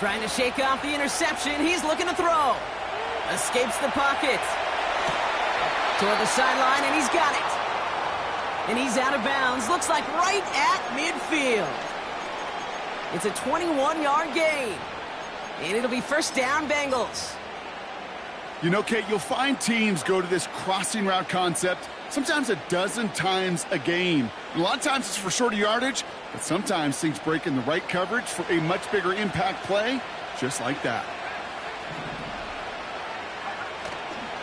Speaker 1: Trying to shake off the interception. He's looking to throw. Escapes the pocket. Toward the sideline, and he's got it. And he's out of bounds. Looks like right at midfield. It's a 21-yard gain. And it'll be 1st down, Bengals.
Speaker 2: You know, Kate, you'll find teams go to this crossing route concept sometimes a dozen times a game. A lot of times it's for shorter yardage, but sometimes things break in the right coverage for a much bigger impact play, just like that.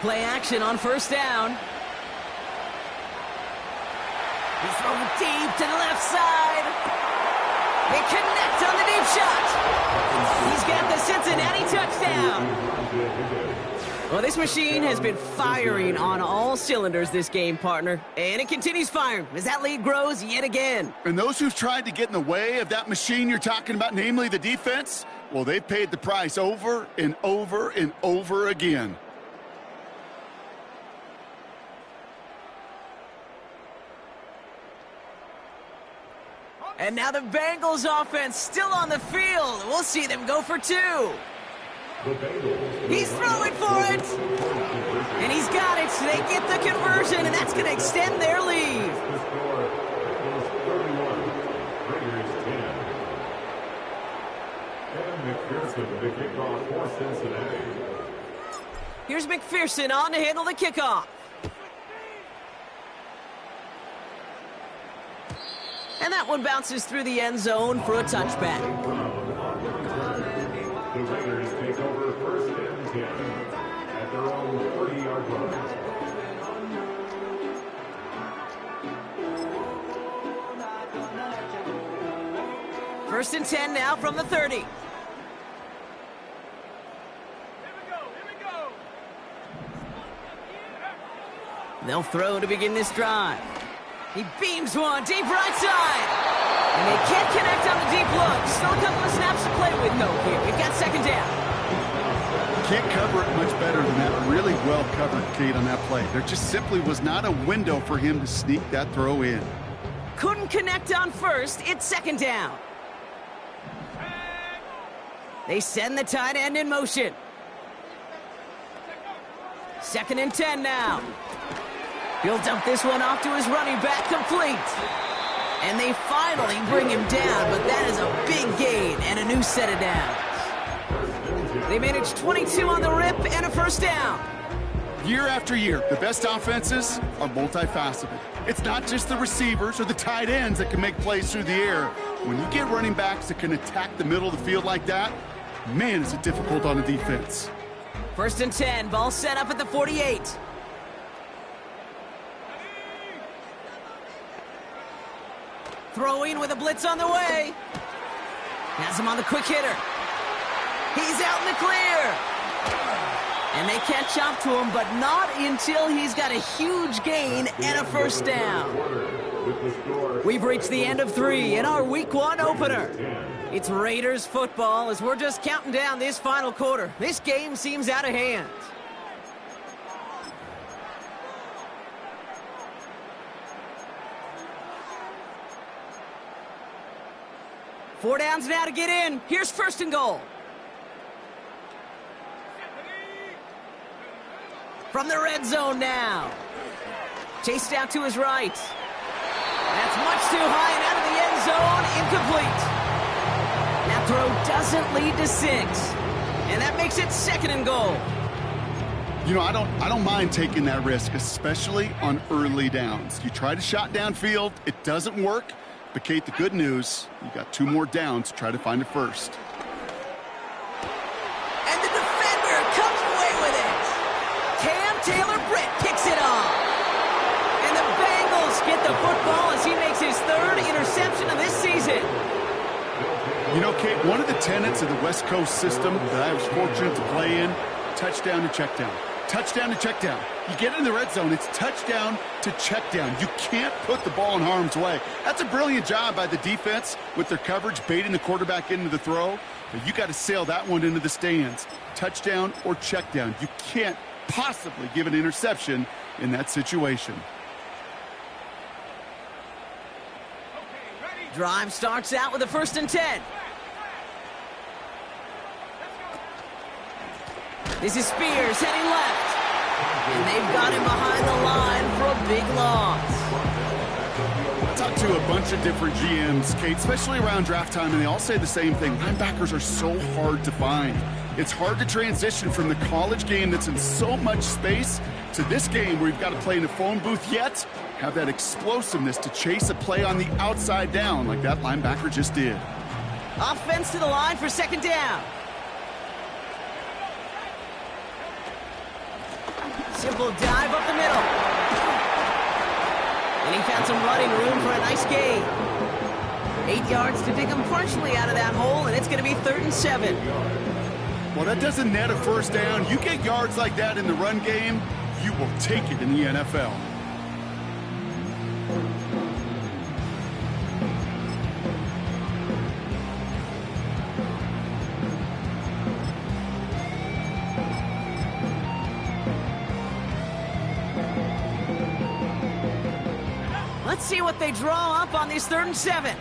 Speaker 1: Play action on 1st down. He's throwing deep to the left side. They connect on the deep shot. He's got the Cincinnati touchdown. Well, this machine has been firing on all cylinders this game, partner. And it continues firing as that lead grows yet again.
Speaker 2: And those who've tried to get in the way of that machine you're talking about, namely the defense, well, they've paid the price over and over and over again.
Speaker 1: And now the Bengals offense still on the field. We'll see them go for 2. He's throwing for it. And he's got it. So they get the conversion, and that's going to extend their lead. Here's McPherson on to handle the kickoff. And that one bounces through the end zone for a touchback.
Speaker 3: The Raiders take over 1st and 10 at their own 30-yard line.
Speaker 1: First and 10 now from the 30.
Speaker 3: Here we go.
Speaker 1: They'll throw to begin this drive. He beams one deep right side. And they can't connect on the deep look. Still a couple of snaps to play with, though, here. We've got 2nd down.
Speaker 2: Can't cover it much better than that. Really well covered, Kate, on that play. There just simply was not a window for him to sneak that throw in.
Speaker 1: Couldn't connect on 1st. It's 2nd down. They send the tight end in motion. 2nd and 10 now. He'll dump this one off to his running back, complete. And they finally bring him down, but that is a big gain and a new set of downs. They managed 22 on the rip and a 1st down.
Speaker 2: Year after year, the best offenses are multifaceted. It's not just the receivers or the tight ends that can make plays through the air. When you get running backs that can attack the middle of the field like that, man, is it difficult on the defense.
Speaker 1: 1st and 10, ball set up at the 48. Throwing with a blitz on the way. Has him on the quick hitter. He's out in the clear. And they catch up to him, but not until he's got a huge gain and a 1st down. We've reached the end of 3 in our Week 1 opener. It's Raiders football as we're just counting down this final quarter. This game seems out of hand. Four downs now to get in. Here's 1st and goal. From the red zone now. Chased out to his right. That's much too high and out of the end zone. Incomplete. That throw doesn't lead to 6. And that makes it 2nd and goal.
Speaker 2: You know, I don't mind taking that risk, especially on early downs. You try to shot downfield, it doesn't work. But, Kate, the good news, you got 2 more downs to try to find a first.
Speaker 1: And the defender comes away with it. Cam Taylor-Britt picks it off. And the Bengals get the football as he makes his 3rd interception of this season.
Speaker 2: You know, Kate, one of the tenets of the West Coast system that I was fortunate to play in, touchdown to check down. Touchdown to check down. You get in the red zone, it's touchdown to check down. You can't put the ball in harm's way. That's a brilliant job by the defense with their coverage, baiting the quarterback into the throw. But you got to sail that one into the stands. Touchdown or check down. You can't possibly give an interception in that situation.
Speaker 1: Drive starts out with a 1st and 10. This is Spears heading left. And they've got him behind the line for a big loss.
Speaker 2: I talked to a bunch of different GMs, Kate, especially around draft time, and they all say the same thing. Linebackers are so hard to find. It's hard to transition from the college game that's in so much space to this game where you've got to play in a phone booth, yet have that explosiveness to chase a play on the outside down like that linebacker just did.
Speaker 1: Offense to the line for 2nd down. Simple dive up the middle. And he found some running room for a nice gain. 8 yards to dig him partially out of that hole, and it's going to be 3rd and 7.
Speaker 2: Well, that doesn't net a 1st down. You get yards like that in the run game, you will take it in the NFL.
Speaker 1: Let's see what they draw up on this 3rd and 7.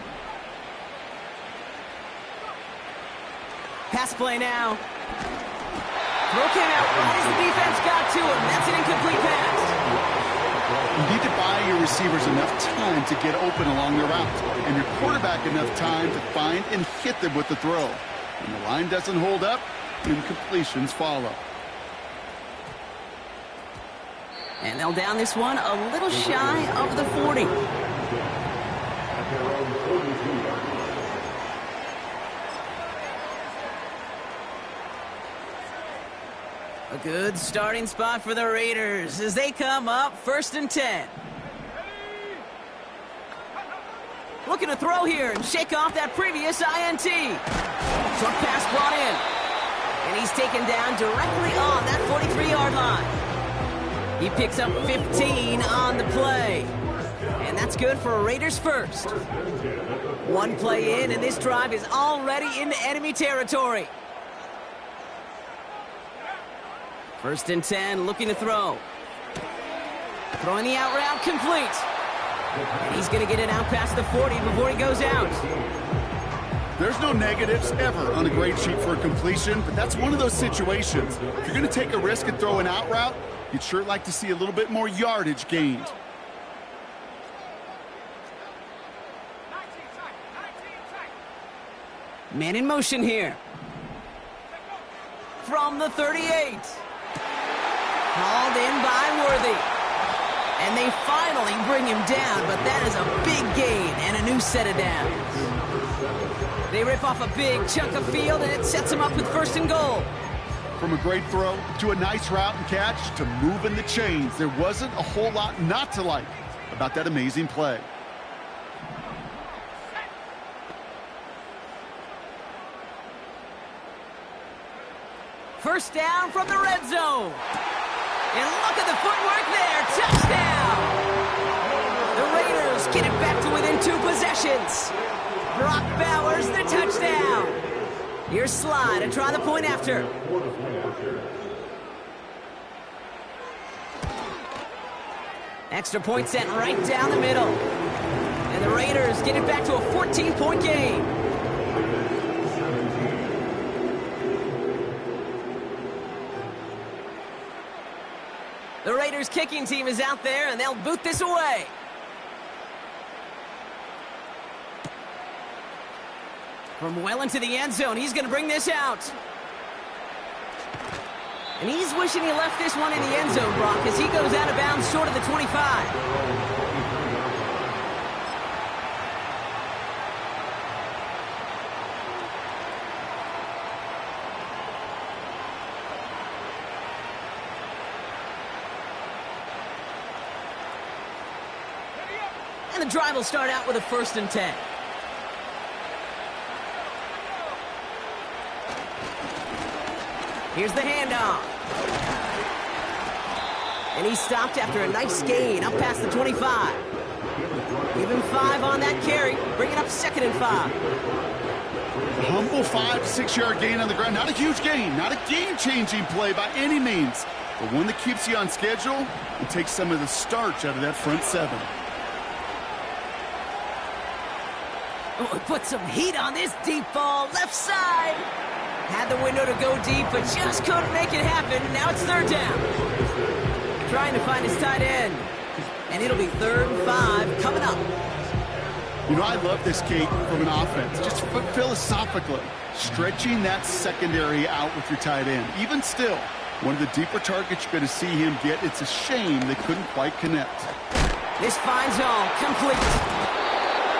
Speaker 1: Pass play now. Throw came out right as the defense got to him. That's an incomplete pass.
Speaker 2: You need to buy your receivers enough time to get open along the route, and your quarterback enough time to find and hit them with the throw. When the line doesn't hold up, incompletions follow.
Speaker 1: And they'll down this one a little shy of the 40. A good starting spot for the Raiders as they come up 1st and 10. Looking to throw here and shake off that previous INT. Short pass brought in. And he's taken down directly on that 43-yard line. He picks up 15 on the play. And that's good for a Raiders first. 1 play in, and this drive is already into enemy territory. 1st and 10, looking to throw. Throwing the out route, complete. And he's going to get it out past the 40 before he goes out.
Speaker 2: There's no negatives ever on a grade sheet for a completion, but that's one of those situations. If you're going to take a risk and throw an out route, you'd sure like to see a little bit more yardage gained.
Speaker 1: Man in motion here. From the 38. Called in by Worthy. And they finally bring him down, but that is a big gain and a new set of downs. They rip off a big chunk of field, and it sets them up with 1st and goal.
Speaker 2: From a great throw to a nice route and catch to moving the chains, there wasn't a whole lot not to like about that amazing play.
Speaker 1: First down from the red zone. And look at the footwork there. Touchdown! The Raiders get it back to within 2 possessions. Brock Bowers, the touchdown. Here's Sly to try the point after. Extra point sent right down the middle. And the Raiders get it back to a 14-point game. The Raiders kicking team is out there, and they'll boot this away. From well into the end zone, he's going to bring this out. And he's wishing he left this one in the end zone, Brock, as he goes out of bounds short of the 25. And the drive will start out with a 1st and 10. Here's the handoff. And he stopped after a nice gain up past the 25. Give him 5 on that carry, bringing up 2nd and 5.
Speaker 2: A humble 5 to 6 yard gain on the ground. Not a huge gain, not a game-changing play by any means, but one that keeps you on schedule and takes some of the starch out of that front 7.
Speaker 1: Oh, he put some heat on this deep ball, left side. Had the window to go deep, but just couldn't make it happen. Now it's 3rd down. Trying to find his tight end. And it'll be 3rd and 5 coming up.
Speaker 2: You know, I love this, Kate, from an offense. Just philosophically, stretching that secondary out with your tight end. Even still, one of the deeper targets you're going to see him get. It's a shame they couldn't quite connect.
Speaker 1: This fine zone complete.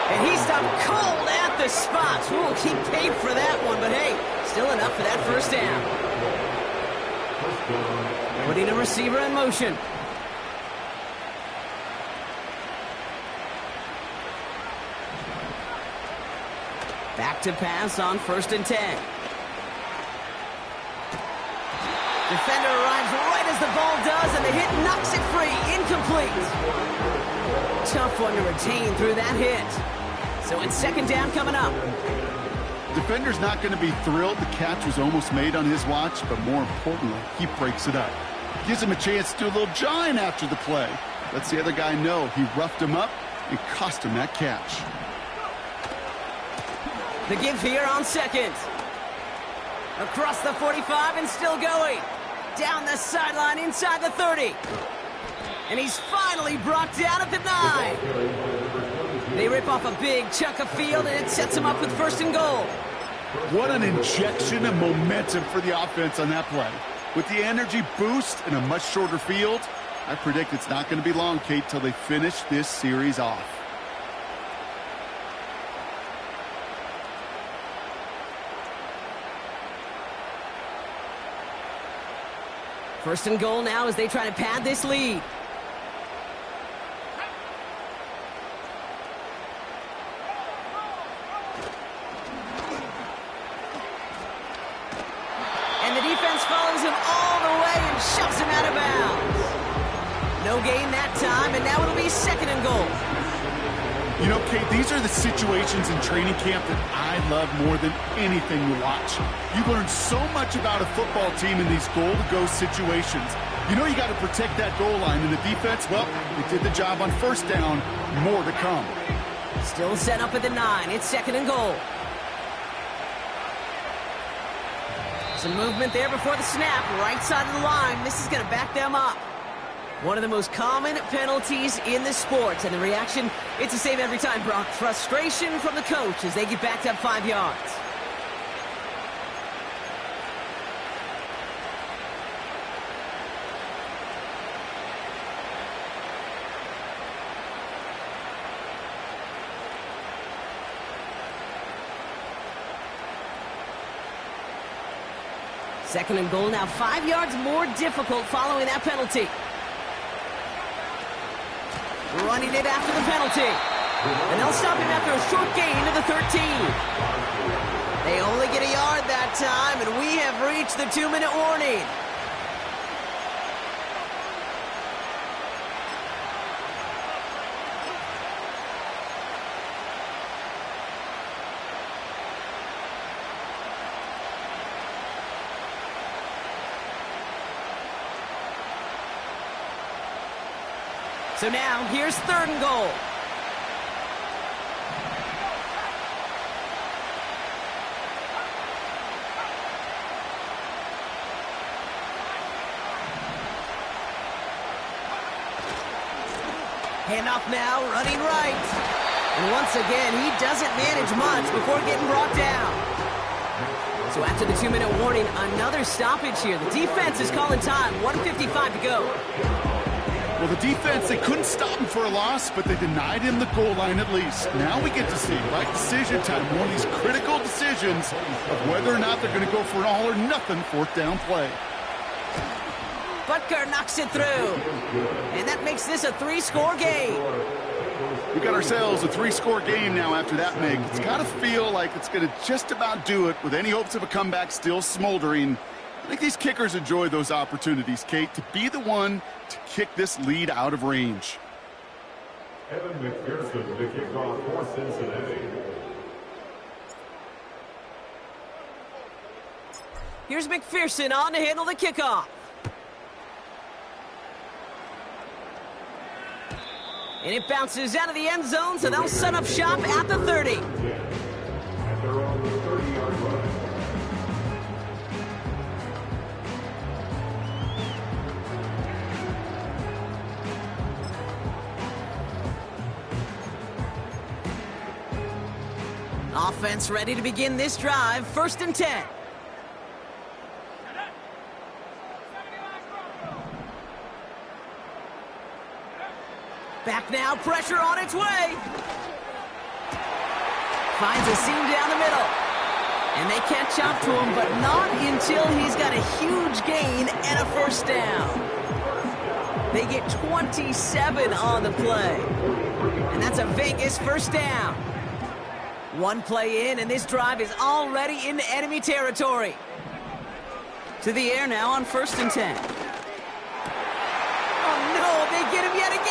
Speaker 1: And he stopped cold at the spot. We'll keep paid for that one, but hey, still enough for that 1st down. Putting a receiver in motion. Back to pass on 1st and 10. Defender arrives right as the ball does, and the hit knocks it free. Incomplete. Tough one to retain through that hit. So it's 2nd down coming up.
Speaker 2: Defender's not going to be thrilled the catch was almost made on his watch, but more importantly, he breaks it up. Gives him a chance to do a little jawing after the play. Lets the other guy know he roughed him up and cost him that catch.
Speaker 1: The give here on 2nd. Across the 45 and still going. Down the sideline inside the 30. And he's finally brought down at the 9. They rip off a big chunk of field, and it sets him up with 1st and goal.
Speaker 2: What an injection of momentum for the offense on that play. With the energy boost and a much shorter field, I predict it's not going to be long, Kate, till they finish this series off.
Speaker 1: First and goal now as they try to pad this lead. And the defense follows him all the way and shoves him out of bounds. No gain that time, and now it'll be 2nd and goal.
Speaker 2: You know, Kate, these are the situations in training camp that I love more than anything to watch. You learn so much about a football team in these goal-to-go situations. You know you got to protect that goal line, and the defense, well, they did the job on 1st down. More to come.
Speaker 1: Still set up at the 9. It's 2nd and goal. Some movement there before the snap. Right side of the line. This is going to back them up. One of the most common penalties in the sport, and the reaction, it's the same every time, Brock. Frustration from the coach as they get backed up 5 yards. Second and goal now, 5 yards more difficult following that penalty. Running it after the penalty. And they'll stop him after a short gain to the 13. They only get a yard that time, and we have reached the 2-minute warning. So now, here's 3rd and goal. Handoff now, running right. And once again, he doesn't manage much before getting brought down. So after the 2-minute warning, another stoppage here. The defense is calling time. 1:55 to go.
Speaker 2: Well, the defense, they couldn't stop him for a loss, but they denied him the goal line at least. Now we get to see right decision time, one of these critical decisions of whether or not they're going to go for an all-or-nothing fourth down play.
Speaker 1: Butker knocks it through. And that makes this a 3-score game.
Speaker 2: We got ourselves a 3-score game now after that, Mig. It's got to feel like it's going to just about do it with any hopes of a comeback still smoldering. I think these kickers enjoy those opportunities, Kate, to be the one to kick this lead out of range.
Speaker 3: Evan McPherson, the kickoff for Cincinnati.
Speaker 1: Here's McPherson on to handle the kickoff. And it bounces out of the end zone, so they'll set up shop at the 30.
Speaker 3: At their own 30-yard line.
Speaker 1: Offense ready to begin this drive. 1st and 10. Back now, pressure on its way. Finds a seam down the middle. And they catch up to him, but not until he's got a huge gain and a 1st down. They get 27 on the play. And that's a Vegas 1st down. One play in, and this drive is already into enemy territory. To the air now on 1st and 10. Oh, no, they get him yet again.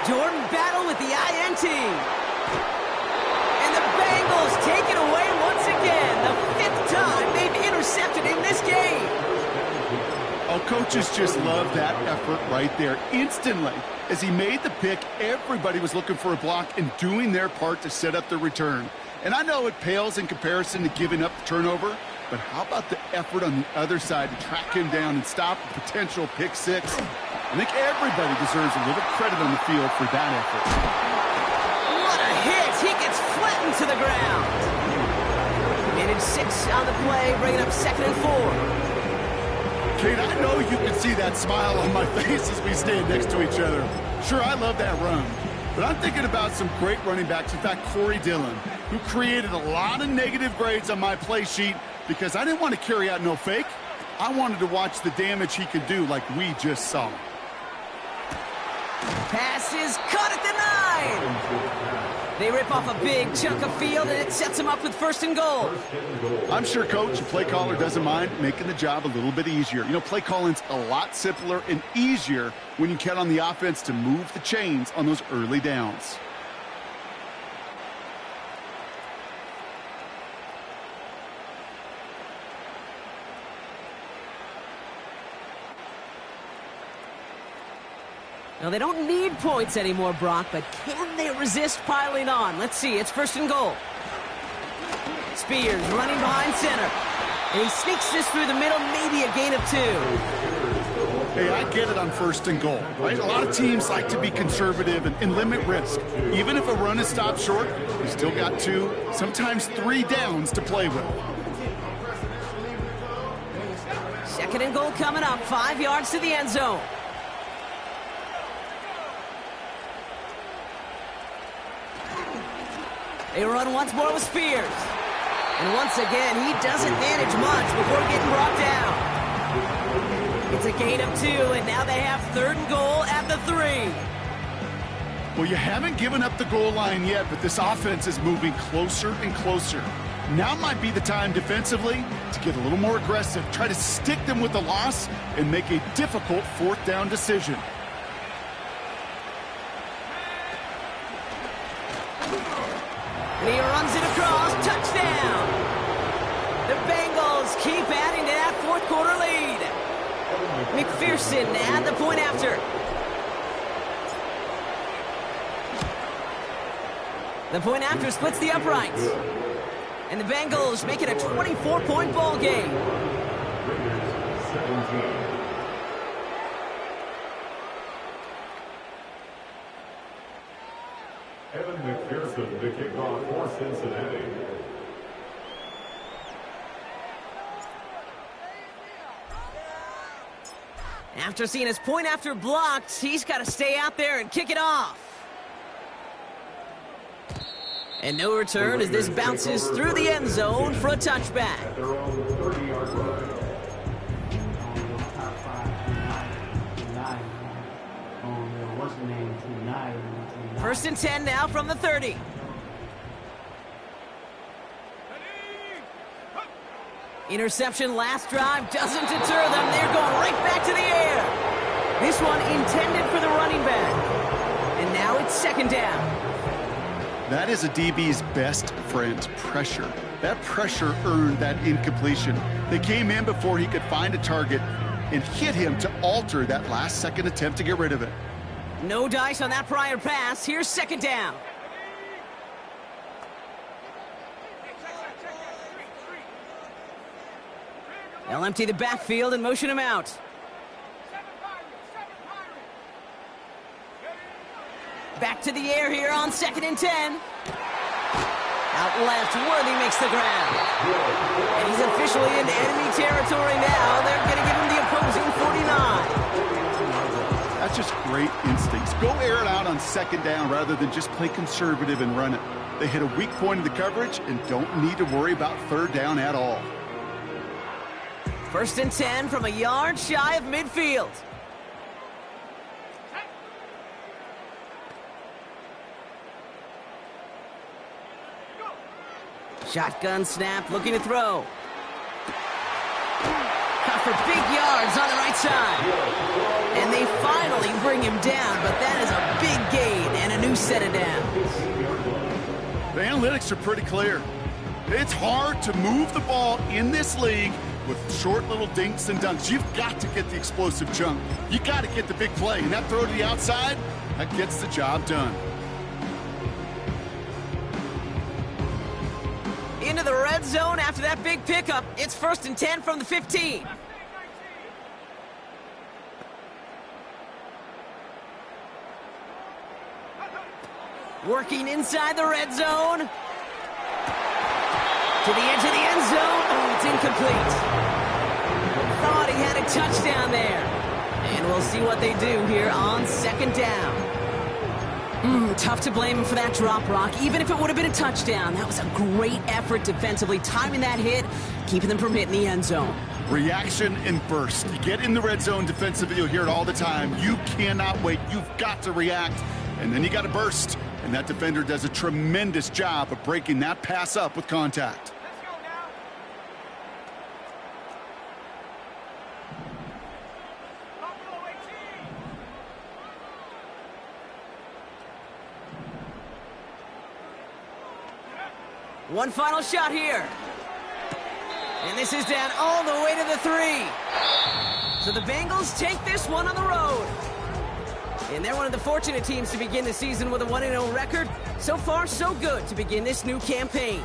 Speaker 1: Jordan Battle with the INT. And the Bengals take it away once again. The 5th time they've intercepted in this game.
Speaker 2: Oh, coaches just love that effort right there. Instantly, as he made the pick, everybody was looking for a block and doing their part to set up the return. And I know it pales in comparison to giving up the turnover, but how about the effort on the other side to track him down and stop a potential pick 6? I think everybody deserves a little credit on the field for that effort.
Speaker 1: What a hit! He gets flattened to the ground. And it's 6 on the play, bringing up 2nd and 4.
Speaker 2: Kate, I know you can see that smile on my face as we stand next to each other. Sure, I love that run. But I'm thinking about some great running backs. In fact, Corey Dillon, who created a lot of negative grades on my play sheet because I didn't want to carry out no fake. I wanted to watch the damage he could do like we just saw.
Speaker 1: Pass is caught at the 9. They rip off a big chunk of field, and it sets them up with 1st and goal.
Speaker 2: I'm sure, Coach, the play caller doesn't mind making the job a little bit easier. You know, play calling's a lot simpler and easier when you count on the offense to move the chains on those early downs.
Speaker 1: Now, they don't need points anymore, Brock, but can they resist piling on? Let's see. It's 1st and goal. Spears running behind center. And he sneaks this through the middle, maybe a gain of 2.
Speaker 2: Hey, I get it on 1st and goal, right? A lot of teams like to be conservative and limit risk. Even if a run is stopped short, you still got 2, sometimes 3 downs to play with.
Speaker 1: 2nd and goal coming up, 5 yards to the end zone. They run once more with Spears. And once again, he doesn't manage much before getting brought down. It's a gain of 2, and now they have 3rd and goal at the 3.
Speaker 2: Well, you haven't given up the goal line yet, but this offense is moving closer and closer. Now might be the time defensively to get a little more aggressive, try to stick them with the loss, and make a difficult 4th down decision.
Speaker 1: And he runs it across. Touchdown! The Bengals keep adding to that 4th quarter lead. McPherson at the point after. The point after splits the uprights. And the Bengals make it a 24-point ball game.
Speaker 3: Evan McPherson, the kickoff for Cincinnati.
Speaker 1: After seeing his point after blocked, he's got to stay out there and kick it off. And no return as this bounces through the end zone for a touchback.
Speaker 3: At their own 30-yard line.
Speaker 1: First and 10 now from the 30. Interception last drive doesn't deter them. They're going right back to the air. This one intended for the running back. And now it's second down.
Speaker 2: That is a DB's best friend, pressure. That pressure earned that incompletion. They came in before he could find a target and hit him to alter that last-second attempt to get rid of it.
Speaker 1: No dice on that prior pass. Here's second down. They'll empty the backfield and motion him out. Back to the air here on second and 10. Out left, Worthy makes the ground. And he's officially in enemy territory now. They're going to give him the opposing 49.
Speaker 2: That's just great instincts. Go air it out on second down rather than just play conservative and run it. They hit a weak point in the coverage and don't need to worry about third down at all.
Speaker 1: First and 10 from a yard shy of midfield. Shotgun snap, looking to throw. Caught for big yards on the right side. And they finally bring him down, but that is a big gain and a new set of downs.
Speaker 2: The analytics are pretty clear. It's hard to move the ball in this league with short little dinks and dunks. You've got to get the explosive chunk. You got to get the big play, and that throw to the outside, that gets the job done.
Speaker 1: Into the red zone after that big pickup. It's first and 10 from the 15. Working inside the red zone. To the edge of the end zone. Oh, it's incomplete. Thought he had a touchdown there. And we'll see what they do here on second down. Tough to blame him for that drop, Brock. Even if it would have been a touchdown, that was a great effort defensively, timing that hit, keeping them from hitting the end zone.
Speaker 2: Reaction and burst. You get in the red zone defensively, you'll hear it all the time. You cannot wait. You've got to react, and then you got to burst. And that defender does a tremendous job of breaking that pass up with contact.
Speaker 1: One final shot here. And this is down all the way to the 3. So the Bengals take this one on the road. And they're one of the fortunate teams to begin the season with a 1-0 record. So far, so good to begin this new campaign.